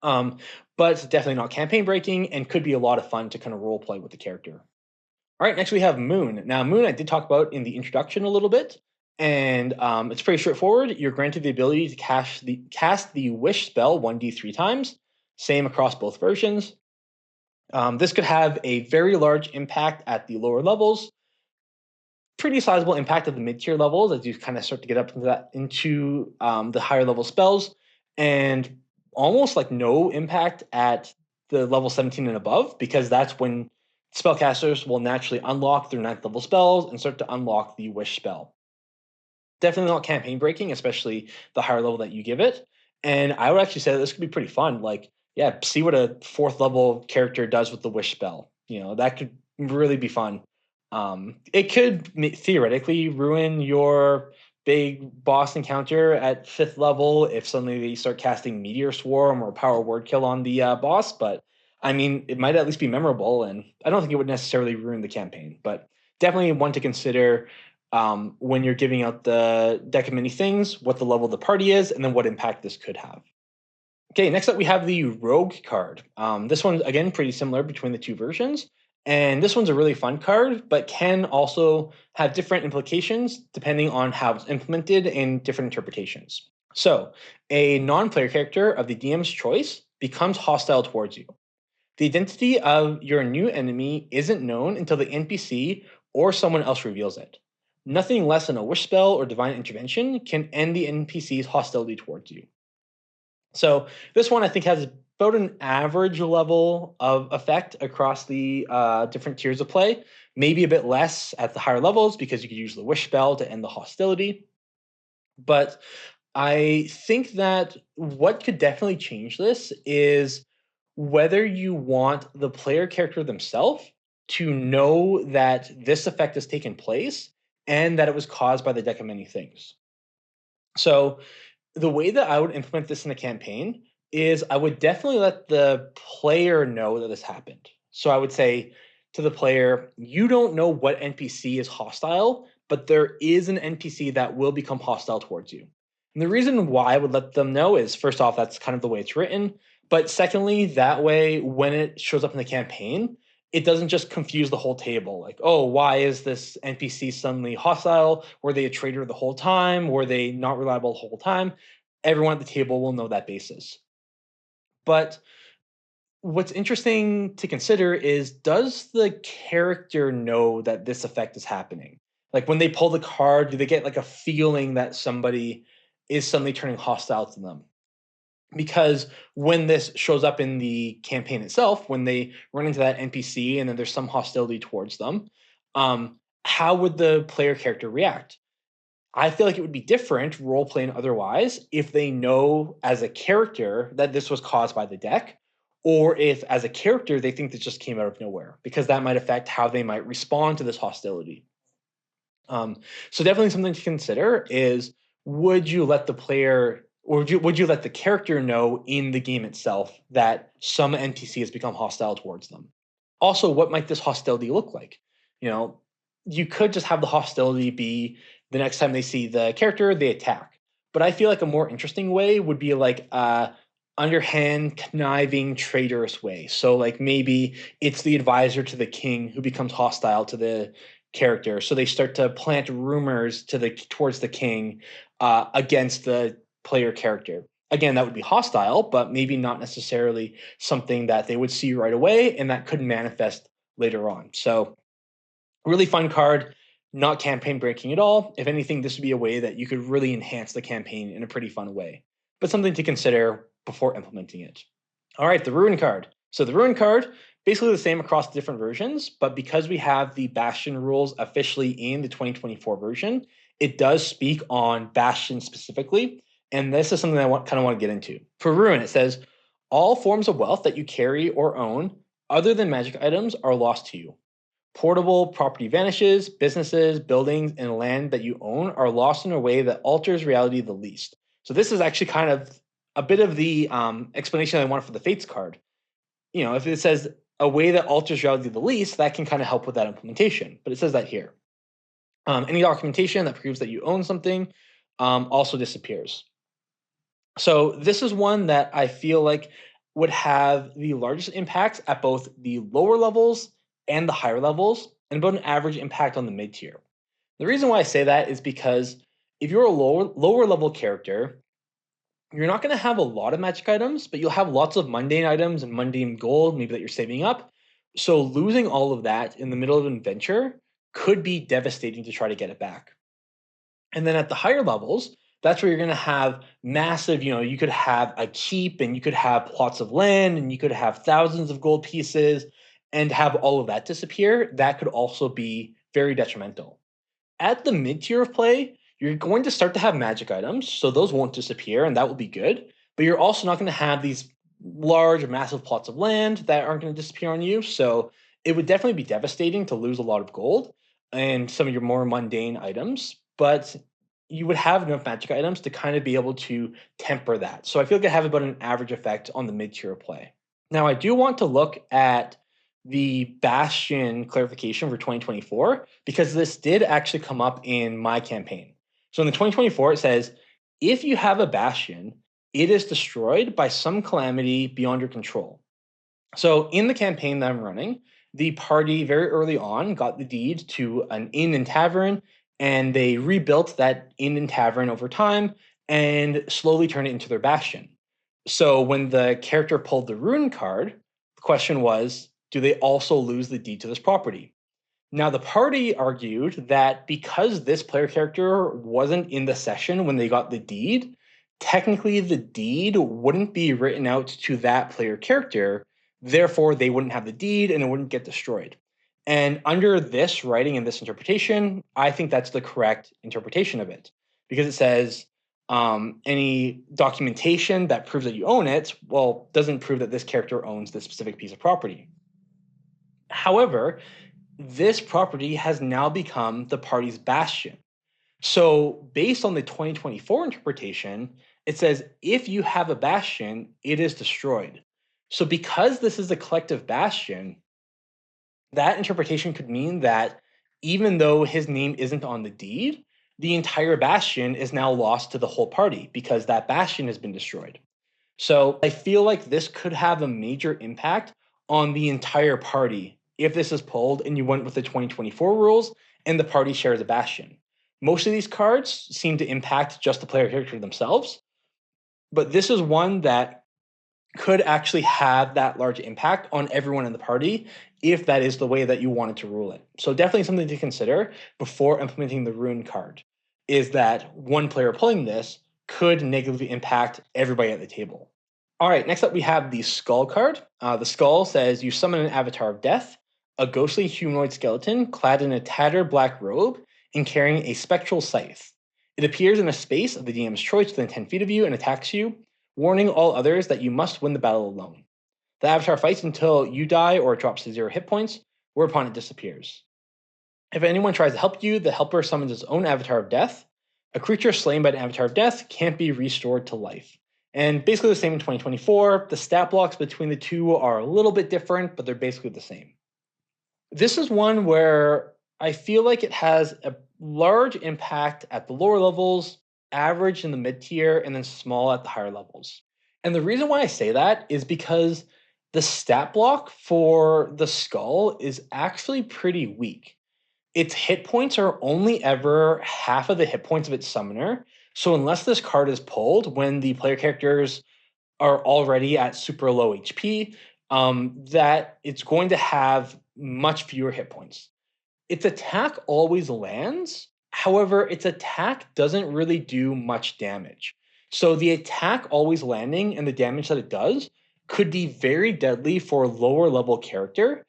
But it's definitely not campaign breaking and could be a lot of fun to kind of role play with the character. All right, next we have Moon. Now, Moon I did talk about in the introduction a little bit, and it's pretty straightforward. You're granted the ability to cast the Wish spell 1d3 times, same across both versions. This could have a very large impact at the lower levels, pretty sizable impact at the mid-tier levels as you kind of start to get up into the higher level spells, and almost like no impact at the level 17 and above, because that's when spellcasters will naturally unlock their 9th level spells and start to unlock the wish spell. Definitely not campaign breaking, especially the higher level that you give it. And I would actually say that this could be pretty fun. Like, yeah, see what a 4th level character does with the wish spell. That could really be fun. It could theoretically ruin your big boss encounter at 5th level if suddenly they start casting Meteor Swarm or Power Word Kill on the boss. But I mean, it might at least be memorable, and I don't think it would necessarily ruin the campaign. But definitely one to consider when you're giving out the deck of many things, what the level of the party is, and then what impact this could have. Okay, next up we have the Rogue card. This one's, again, pretty similar between the two versions. And this one's a really fun card, but can also have different implications depending on how it's implemented in different interpretations. So, a non-player character of the DM's choice becomes hostile towards you. The identity of your new enemy isn't known until the NPC or someone else reveals it. Nothing less than a wish spell or divine intervention can end the NPC's hostility towards you. So this one I think has about an average level of effect across the different tiers of play. Maybe a bit less at the higher levels because you could use the wish spell to end the hostility. But I think that what could definitely change this is whether you want the player character themselves to know that this effect has taken place and that it was caused by the deck of many things. So the way that I would implement this in a campaign is I would definitely let the player know that this happened. So I would say to the player, you don't know what NPC is hostile, but there is an NPC that will become hostile towards you. And the reason why I would let them know is, first off, that's kind of the way it's written. But secondly, that way, when it shows up in the campaign, it doesn't just confuse the whole table. Like, oh, why is this NPC suddenly hostile? Were they a traitor the whole time? Were they not reliable the whole time? Everyone at the table will know that basis. But what's interesting to consider is, does the character know that this effect is happening? Like when they pull the card, do they get like a feeling that somebody is suddenly turning hostile to them? Because when this shows up in the campaign itself, when they run into that NPC and then there's some hostility towards them, how would the player character react? I feel like it would be different, role playing otherwise, if they know as a character that this was caused by the deck, or if as a character they think this just came out of nowhere, because that might affect how they might respond to this hostility. So definitely something to consider is, would you let the player, or would you let the character know in the game itself that some NPC has become hostile towards them? Also, what might this hostility look like? You know, you could just have the hostility be the next time they see the character, they attack. But I feel like a more interesting way would be like underhand, conniving, traitorous way. So like maybe it's the advisor to the king who becomes hostile to the character. So they start to plant rumors towards the king against the player character. Again, that would be hostile, but maybe not necessarily something that they would see right away, and that could manifest later on. So, really fun card, not campaign breaking at all. If anything, this would be a way that you could really enhance the campaign in a pretty fun way, but something to consider before implementing it. All right, the Ruin card. So the Ruin card, basically the same across different versions, but because we have the Bastion rules officially in the 2024 version, it does speak on Bastion specifically, and this is something I kind of want to get into. For Ruin, it says, all forms of wealth that you carry or own other than magic items are lost to you. Portable property vanishes, businesses, buildings, and land that you own are lost in a way that alters reality the least. So this is actually kind of a bit of the explanation I wanted for the Fates card. If it says a way that alters reality the least, that can kind of help with that implementation. But it says that here. Any documentation that proves that you own something also disappears. So this is one that I feel like would have the largest impacts at both the lower levels and the higher levels, and about an average impact on the mid tier. The reason why I say that is because if you're a lower level character, you're not going to have a lot of magic items, but you'll have lots of mundane items and mundane gold, maybe that you're saving up. So losing all of that in the middle of an adventure could be devastating to try to get it back. And then at the higher levels, that's where you're going to have massive, you could have a keep and you could have plots of land and you could have thousands of gold pieces and have all of that disappear. That could also be very detrimental. At the mid tier of play, you're going to start to have magic items, so those won't disappear and that will be good. But you're also not going to have these large or massive plots of land that aren't going to disappear on you. So it would definitely be devastating to lose a lot of gold and some of your more mundane items. But you would have enough magic items to kind of be able to temper that. So I feel like I have about an average effect on the mid tier play. Now, I do want to look at the Bastion clarification for 2024 because this did actually come up in my campaign. So in the 2024, it says, if you have a Bastion, it is destroyed by some calamity beyond your control. So in the campaign that I'm running, the party very early on got the deed to an inn and tavern, and they rebuilt that inn and tavern over time and slowly turned it into their bastion. So when the character pulled the rune card, the question was, do they also lose the deed to this property? Now, the party argued that because this player character wasn't in the session when they got the deed, technically the deed wouldn't be written out to that player character. Therefore, they wouldn't have the deed and it wouldn't get destroyed. And under this writing and this interpretation, I think that's the correct interpretation of it because it says any documentation that proves that you own it, well, doesn't prove that this character owns this specific piece of property. However, this property has now become the party's bastion. So, based on the 2024 interpretation, it says if you have a bastion, it is destroyed. So, because this is a collective bastion, that interpretation could mean that even though his name isn't on the deed, the entire bastion is now lost to the whole party because that bastion has been destroyed. So I feel like this could have a major impact on the entire party if this is pulled and you went with the 2024 rules and the party shares a bastion. Most of these cards seem to impact just the player character themselves, but this is one that could actually have that large impact on everyone in the party if that is the way that you wanted to rule it. So definitely something to consider before implementing the rune card is that one player pulling this could negatively impact everybody at the table. All right, next up we have the Skull card. The Skull says you summon an avatar of death, a ghostly humanoid skeleton clad in a tattered black robe and carrying a spectral scythe. It appears in a space of the DM's choice within 10 feet of you and attacks you, warning all others that you must win the battle alone. The avatar fights until you die or it drops to 0 hit points, whereupon it disappears. If anyone tries to help you, the helper summons his own avatar of death. A creature slain by an avatar of death can't be restored to life. And basically the same in 2024. The stat blocks between the two are a little bit different, but they're basically the same. This is one where I feel like it has a large impact at the lower levels, average in the mid tier, and then small at the higher levels. And the reason why I say that is because the stat block for the skull is actually pretty weak. Its hit points are only ever half of the hit points of its summoner. So unless this card is pulled when the player characters are already at super low HP, that it's going to have much fewer hit points. Its attack always lands. However, its attack doesn't really do much damage. So the attack always landing and the damage that it does could be very deadly for a lower level character.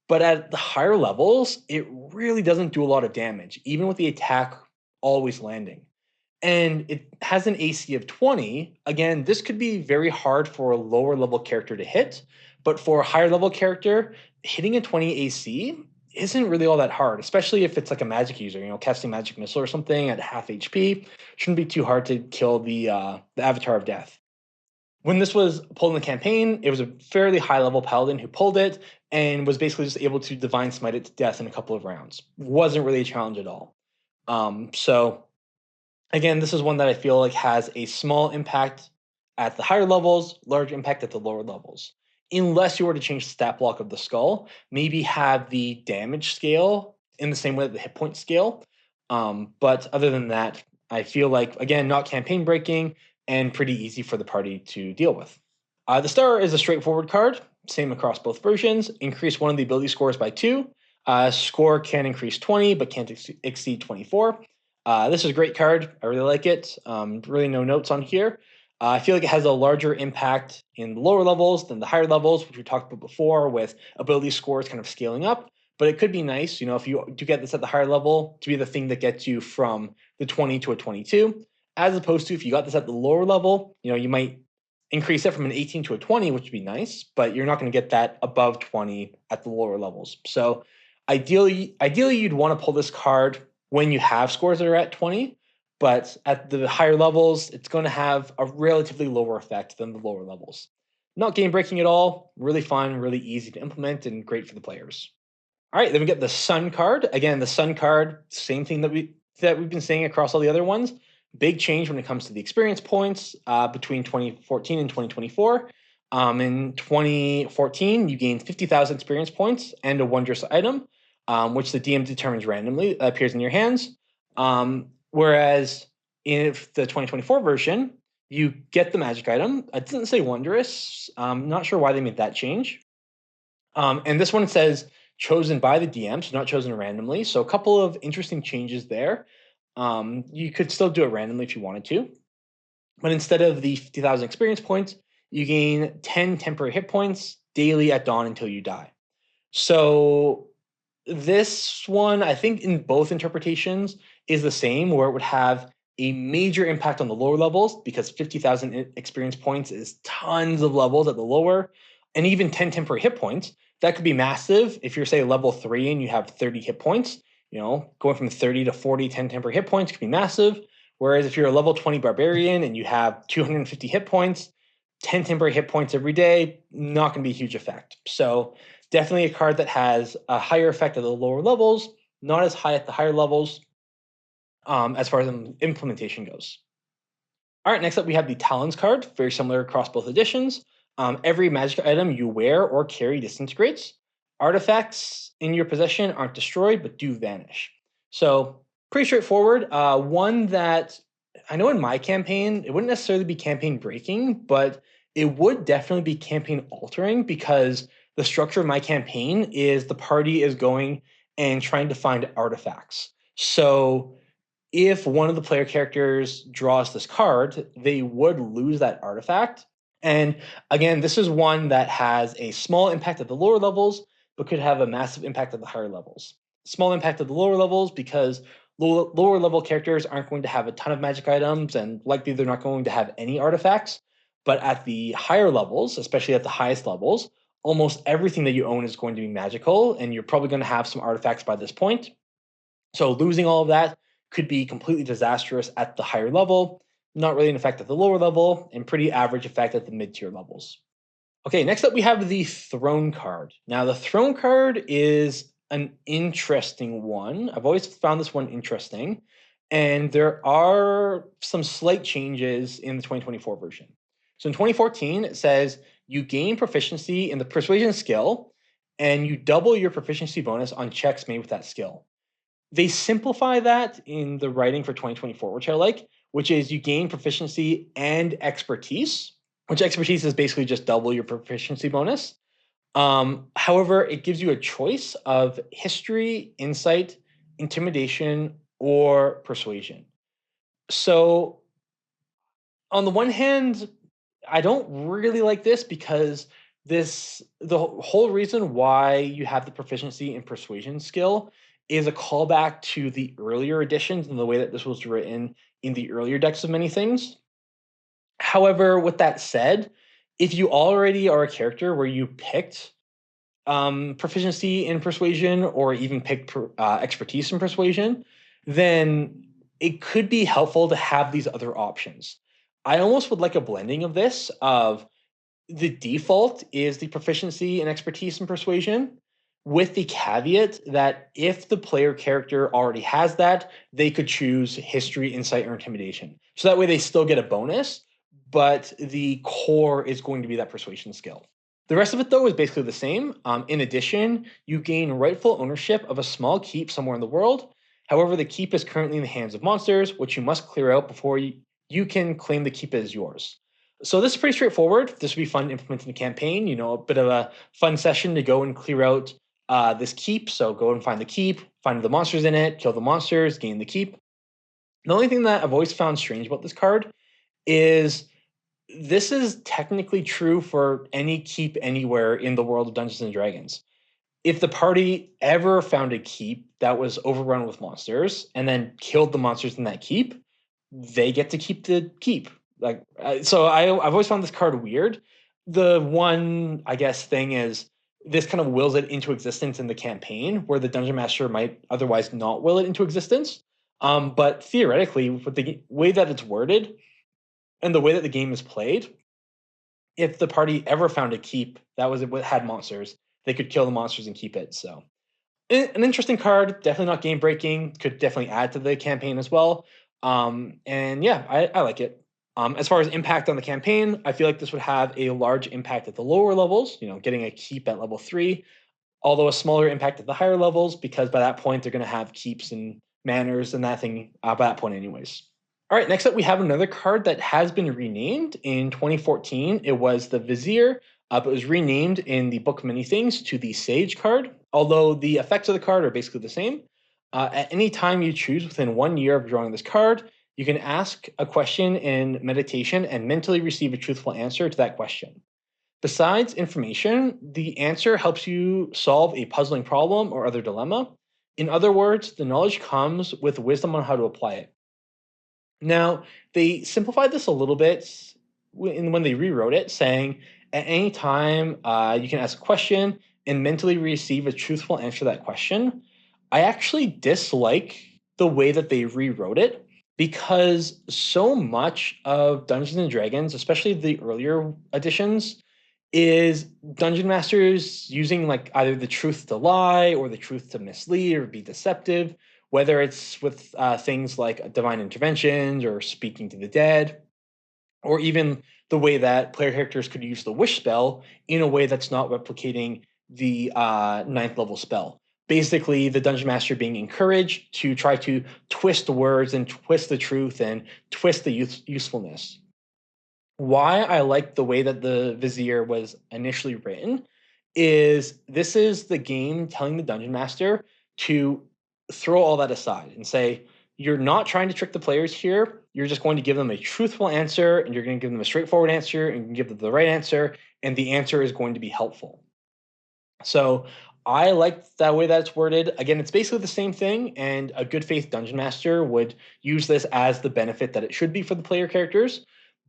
But at the higher levels, it really doesn't do a lot of damage, even with the attack always landing. And it has an AC of 20. Again, this could be very hard for a lower level character to hit, but for a higher level character, hitting a 20 AC isn't really all that hard, especially if it's like a magic user, casting magic missile or something at half HP. Shouldn't be too hard to kill the avatar of death. When this was pulled in the campaign, it was a fairly high level paladin who pulled it and was basically just able to divine smite it to death in a couple of rounds. Wasn't really a challenge at all. So again, this is one that I feel like has a small impact at the higher levels, large impact at the lower levels. Unless you were to change the stat block of the skull, maybe have the damage scale in the same way that the hit point scale. But other than that, I feel like, again, not campaign breaking and pretty easy for the party to deal with. The star is a straightforward card. same across both versions. Increase one of the ability scores by 2. Score can increase 20, but can't exceed 24. This is a great card. I really like it. Really no notes on here. I feel like it has a larger impact in the lower levels than the higher levels, which we talked about before, with ability scores kind of scaling up. But it could be nice, if you do get this at the higher level, to be the thing that gets you from the 20 to a 22, as opposed to if you got this at the lower level, you might increase it from an 18 to a 20, which would be nice, but you're not going to get that above 20 at the lower levels. So ideally you'd want to pull this card when you have scores that are at 20, but at the higher levels, it's going to have a relatively lower effect than the lower levels. Not game breaking at all, really fun, really easy to implement, and great for the players. All right, then we get the Sun card. Again, the Sun card, same thing that we've been saying across all the other ones. Big change when it comes to the experience points between 2014 and 2024. In 2014, you gained 50,000 experience points and a wondrous item, which the DM determines randomly, that appears in your hands. Whereas in the 2024 version, you get the magic item. It doesn't say wondrous. I'm not sure why they made that change. And this one says chosen by the DM, so not chosen randomly. So a couple of interesting changes there. You could still do it randomly if you wanted to. But instead of the 50,000 experience points, you gain 10 temporary hit points daily at dawn until you die. So this one, I think in both interpretations, is the same, where it would have a major impact on the lower levels, because 50,000 experience points is tons of levels at the lower, and even 10 temporary hit points. That could be massive if you're, say, level 3 and you have 30 hit points. Going from 30 to 40, 10 temporary hit points could be massive. Whereas if you're a level 20 barbarian and you have 250 hit points, 10 temporary hit points every day, not going to be a huge effect. So definitely a card that has a higher effect at the lower levels, not as high at the higher levels as far as implementation goes. All right, next up we have the Talons card, very similar across both editions. Every magic item you wear or carry disintegrates. Artifacts in your possession aren't destroyed, but do vanish. So pretty straightforward. One that I know in my campaign, it wouldn't necessarily be campaign breaking, but it would definitely be campaign altering, because the structure of my campaign is the party is going and trying to find artifacts. So if one of the player characters draws this card, they would lose that artifact. And again, this is one that has a small impact at the lower levels, but could have a massive impact at the higher levels. Small impact at the lower levels because lower level characters aren't going to have a ton of magic items, and likely they're not going to have any artifacts. But at the higher levels, especially at the highest levels, almost everything that you own is going to be magical, and you're probably going to have some artifacts by this point. So losing all of that could be completely disastrous at the higher level, not really an effect at the lower level, and pretty average effect at the mid-tier levels. Okay, next up we have the Throne card. Now the Throne card is an interesting one. I've always found this one interesting, and there are some slight changes in the 2024 version. So in 2014, it says you gain proficiency in the Persuasion skill, and you double your proficiency bonus on checks made with that skill. They simplify that in the writing for 2024, which I like, which is you gain proficiency and expertise, which expertise is basically just double your proficiency bonus. However, it gives you a choice of history, insight, intimidation, or persuasion. So on the one hand, I don't really like this, because the whole reason why you have the proficiency in persuasion skill is a callback to the earlier editions and the way that this was written in the earlier decks of many things. However, with that said, if you already are a character where you picked proficiency in persuasion, or even picked expertise in persuasion, then it could be helpful to have these other options. I almost would like a blending of this, of the default is the proficiency and expertise in persuasion, with the caveat that if the player character already has that, they could choose history, insight, or intimidation. So that way they still get a bonus, but the core is going to be that persuasion skill. The rest of it, though, is basically the same. In addition, you gain rightful ownership of a small keep somewhere in the world. However, the keep is currently in the hands of monsters, which you must clear out before you can claim the keep as yours. So this is pretty straightforward. This would be fun to implement in the campaign. You know, a bit of a fun session to go and clear out this keep. So go and find the keep, find the monsters in it, kill the monsters, gain the keep. The only thing that I've always found strange about this card is this is technically true for any keep anywhere in the world of Dungeons and Dragons. If the party ever found a keep that was overrun with monsters and then killed the monsters in that keep, they get to keep the keep. I've always found this card weird. The one, I guess, thing is this kind of wills it into existence in the campaign, where the dungeon master might otherwise not will it into existence. But theoretically, with the way that it's worded and the way that the game is played, if the party ever found a keep that was had monsters, they could kill the monsters and keep it. So an interesting card, definitely not game breaking. Could definitely add to the campaign as well. And yeah, I like it. As far as impact on the campaign, I feel like this would have a large impact at the lower levels. You know, getting a keep at level 3, although a smaller impact at the higher levels, because by that point they're going to have keeps and manners and that thing by that point, anyways. All right, next up we have another card that has been renamed in 2014. It was the Vizier, but it was renamed in the Book of Many Things to the Sage card, although the effects of the card are basically the same. At any time you choose within 1 year of drawing this card, you can ask a question in meditation and mentally receive a truthful answer to that question. Besides information, the answer helps you solve a puzzling problem or other dilemma. In other words, the knowledge comes with wisdom on how to apply it. Now, they simplified this a little bit when they rewrote it, saying at any time you can ask a question and mentally receive a truthful answer to that question. I actually dislike the way that they rewrote it because so much of Dungeons and Dragons, especially the earlier editions, is dungeon masters using like either the truth to lie or the truth to mislead or be deceptive, whether it's with things like divine interventions or speaking to the dead, or even the way that player characters could use the wish spell in a way that's not replicating the ninth level spell. Basically, the dungeon master being encouraged to try to twist the words and twist the truth and twist the usefulness. Why I like the way that the Vizier was initially written is this is the game telling the dungeon master to throw all that aside and say, you're not trying to trick the players here. You're just going to give them a truthful answer and you're going to give them a straightforward answer and give them the right answer. And the answer is going to be helpful. So I like that way that's worded. Again, it's basically the same thing. And a good faith dungeon master would use this as the benefit that it should be for the player characters.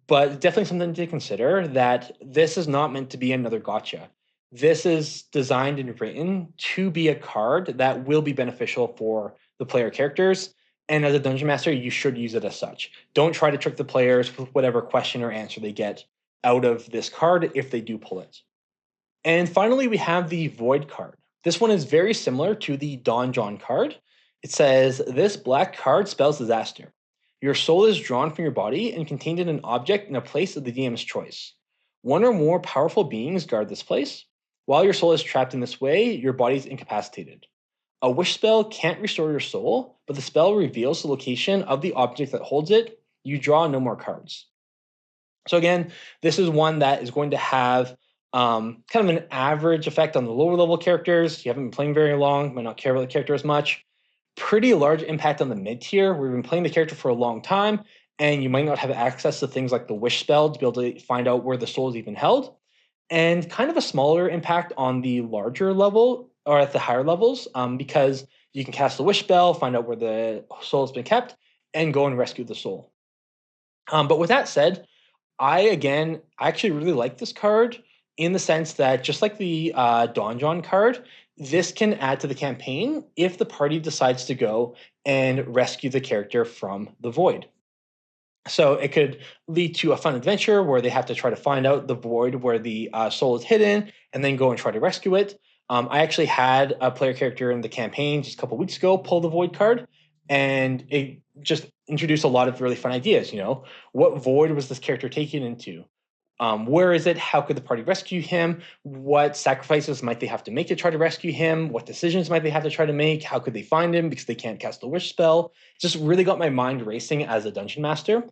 But definitely something to consider that this is not meant to be another gotcha. This is designed and written to be a card that will be beneficial for the player characters. And as a dungeon master, you should use it as such. Don't try to trick the players with whatever question or answer they get out of this card if they do pull it. And finally, we have the Void card. This one is very similar to the Donjon card. It says, this black card spells disaster. Your soul is drawn from your body and contained in an object in a place of the DM's choice. One or more powerful beings guard this place. While your soul is trapped in this way, your body is incapacitated. A wish spell can't restore your soul, but the spell reveals the location of the object that holds it. You draw no more cards. So again, this is one that is going to have kind of an average effect on the lower level characters. You haven't been playing very long, might not care about the character as much. Pretty large impact on the mid tier, where you've been playing the character for a long time, and you might not have access to things like the wish spell to be able to find out where the soul is even held. And kind of a smaller impact on the larger level or at the higher levels, because you can cast the wish spell, find out where the soul has been kept, and go and rescue the soul. But with that said, I actually really like this card in the sense that just like the Donjon card, this can add to the campaign if the party decides to go and rescue the character from the void. So it could lead to a fun adventure where they have to try to find out the void where the soul is hidden and then go and try to rescue it. I actually had a player character in the campaign just a couple weeks ago pull the void card, and it just introduced a lot of really fun ideas. You know, what void was this character taken into? Where is it? How could the party rescue him? What sacrifices might they have to make to try to rescue him? What decisions might they have to try to make? How could they find him because they can't cast the wish spell? Just really got my mind racing as a dungeon master.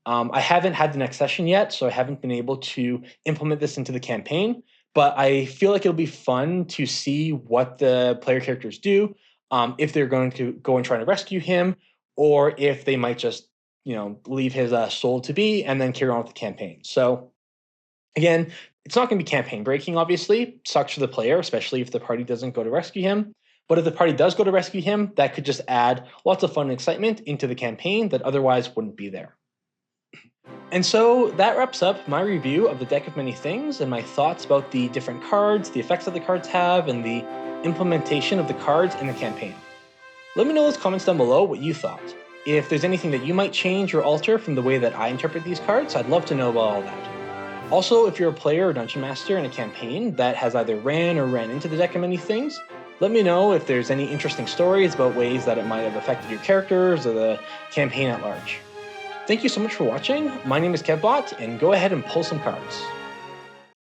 I haven't had the next session yet, so I haven't been able to implement this into the campaign, but I feel like it'll be fun to see what the player characters do, if they're going to go and try to rescue him, or if they might just, leave his soul to be and then carry on with the campaign. So again, it's not going to be campaign breaking, obviously. Sucks for the player, especially if the party doesn't go to rescue him. But if the party does go to rescue him, that could just add lots of fun and excitement into the campaign that otherwise wouldn't be there. And so that wraps up my review of the Deck of Many Things and my thoughts about the different cards, the effects that the cards have, and the implementation of the cards in the campaign. Let me know in those comments down below what you thought. If there's anything that you might change or alter from the way that I interpret these cards, I'd love to know about all that. Also, if you're a player or dungeon master in a campaign that has either ran or ran into the Deck of Many Things, let me know if there's any interesting stories about ways that it might have affected your characters or the campaign at large. Thank you so much for watching. My name is Kevbot, and go ahead and pull some cards.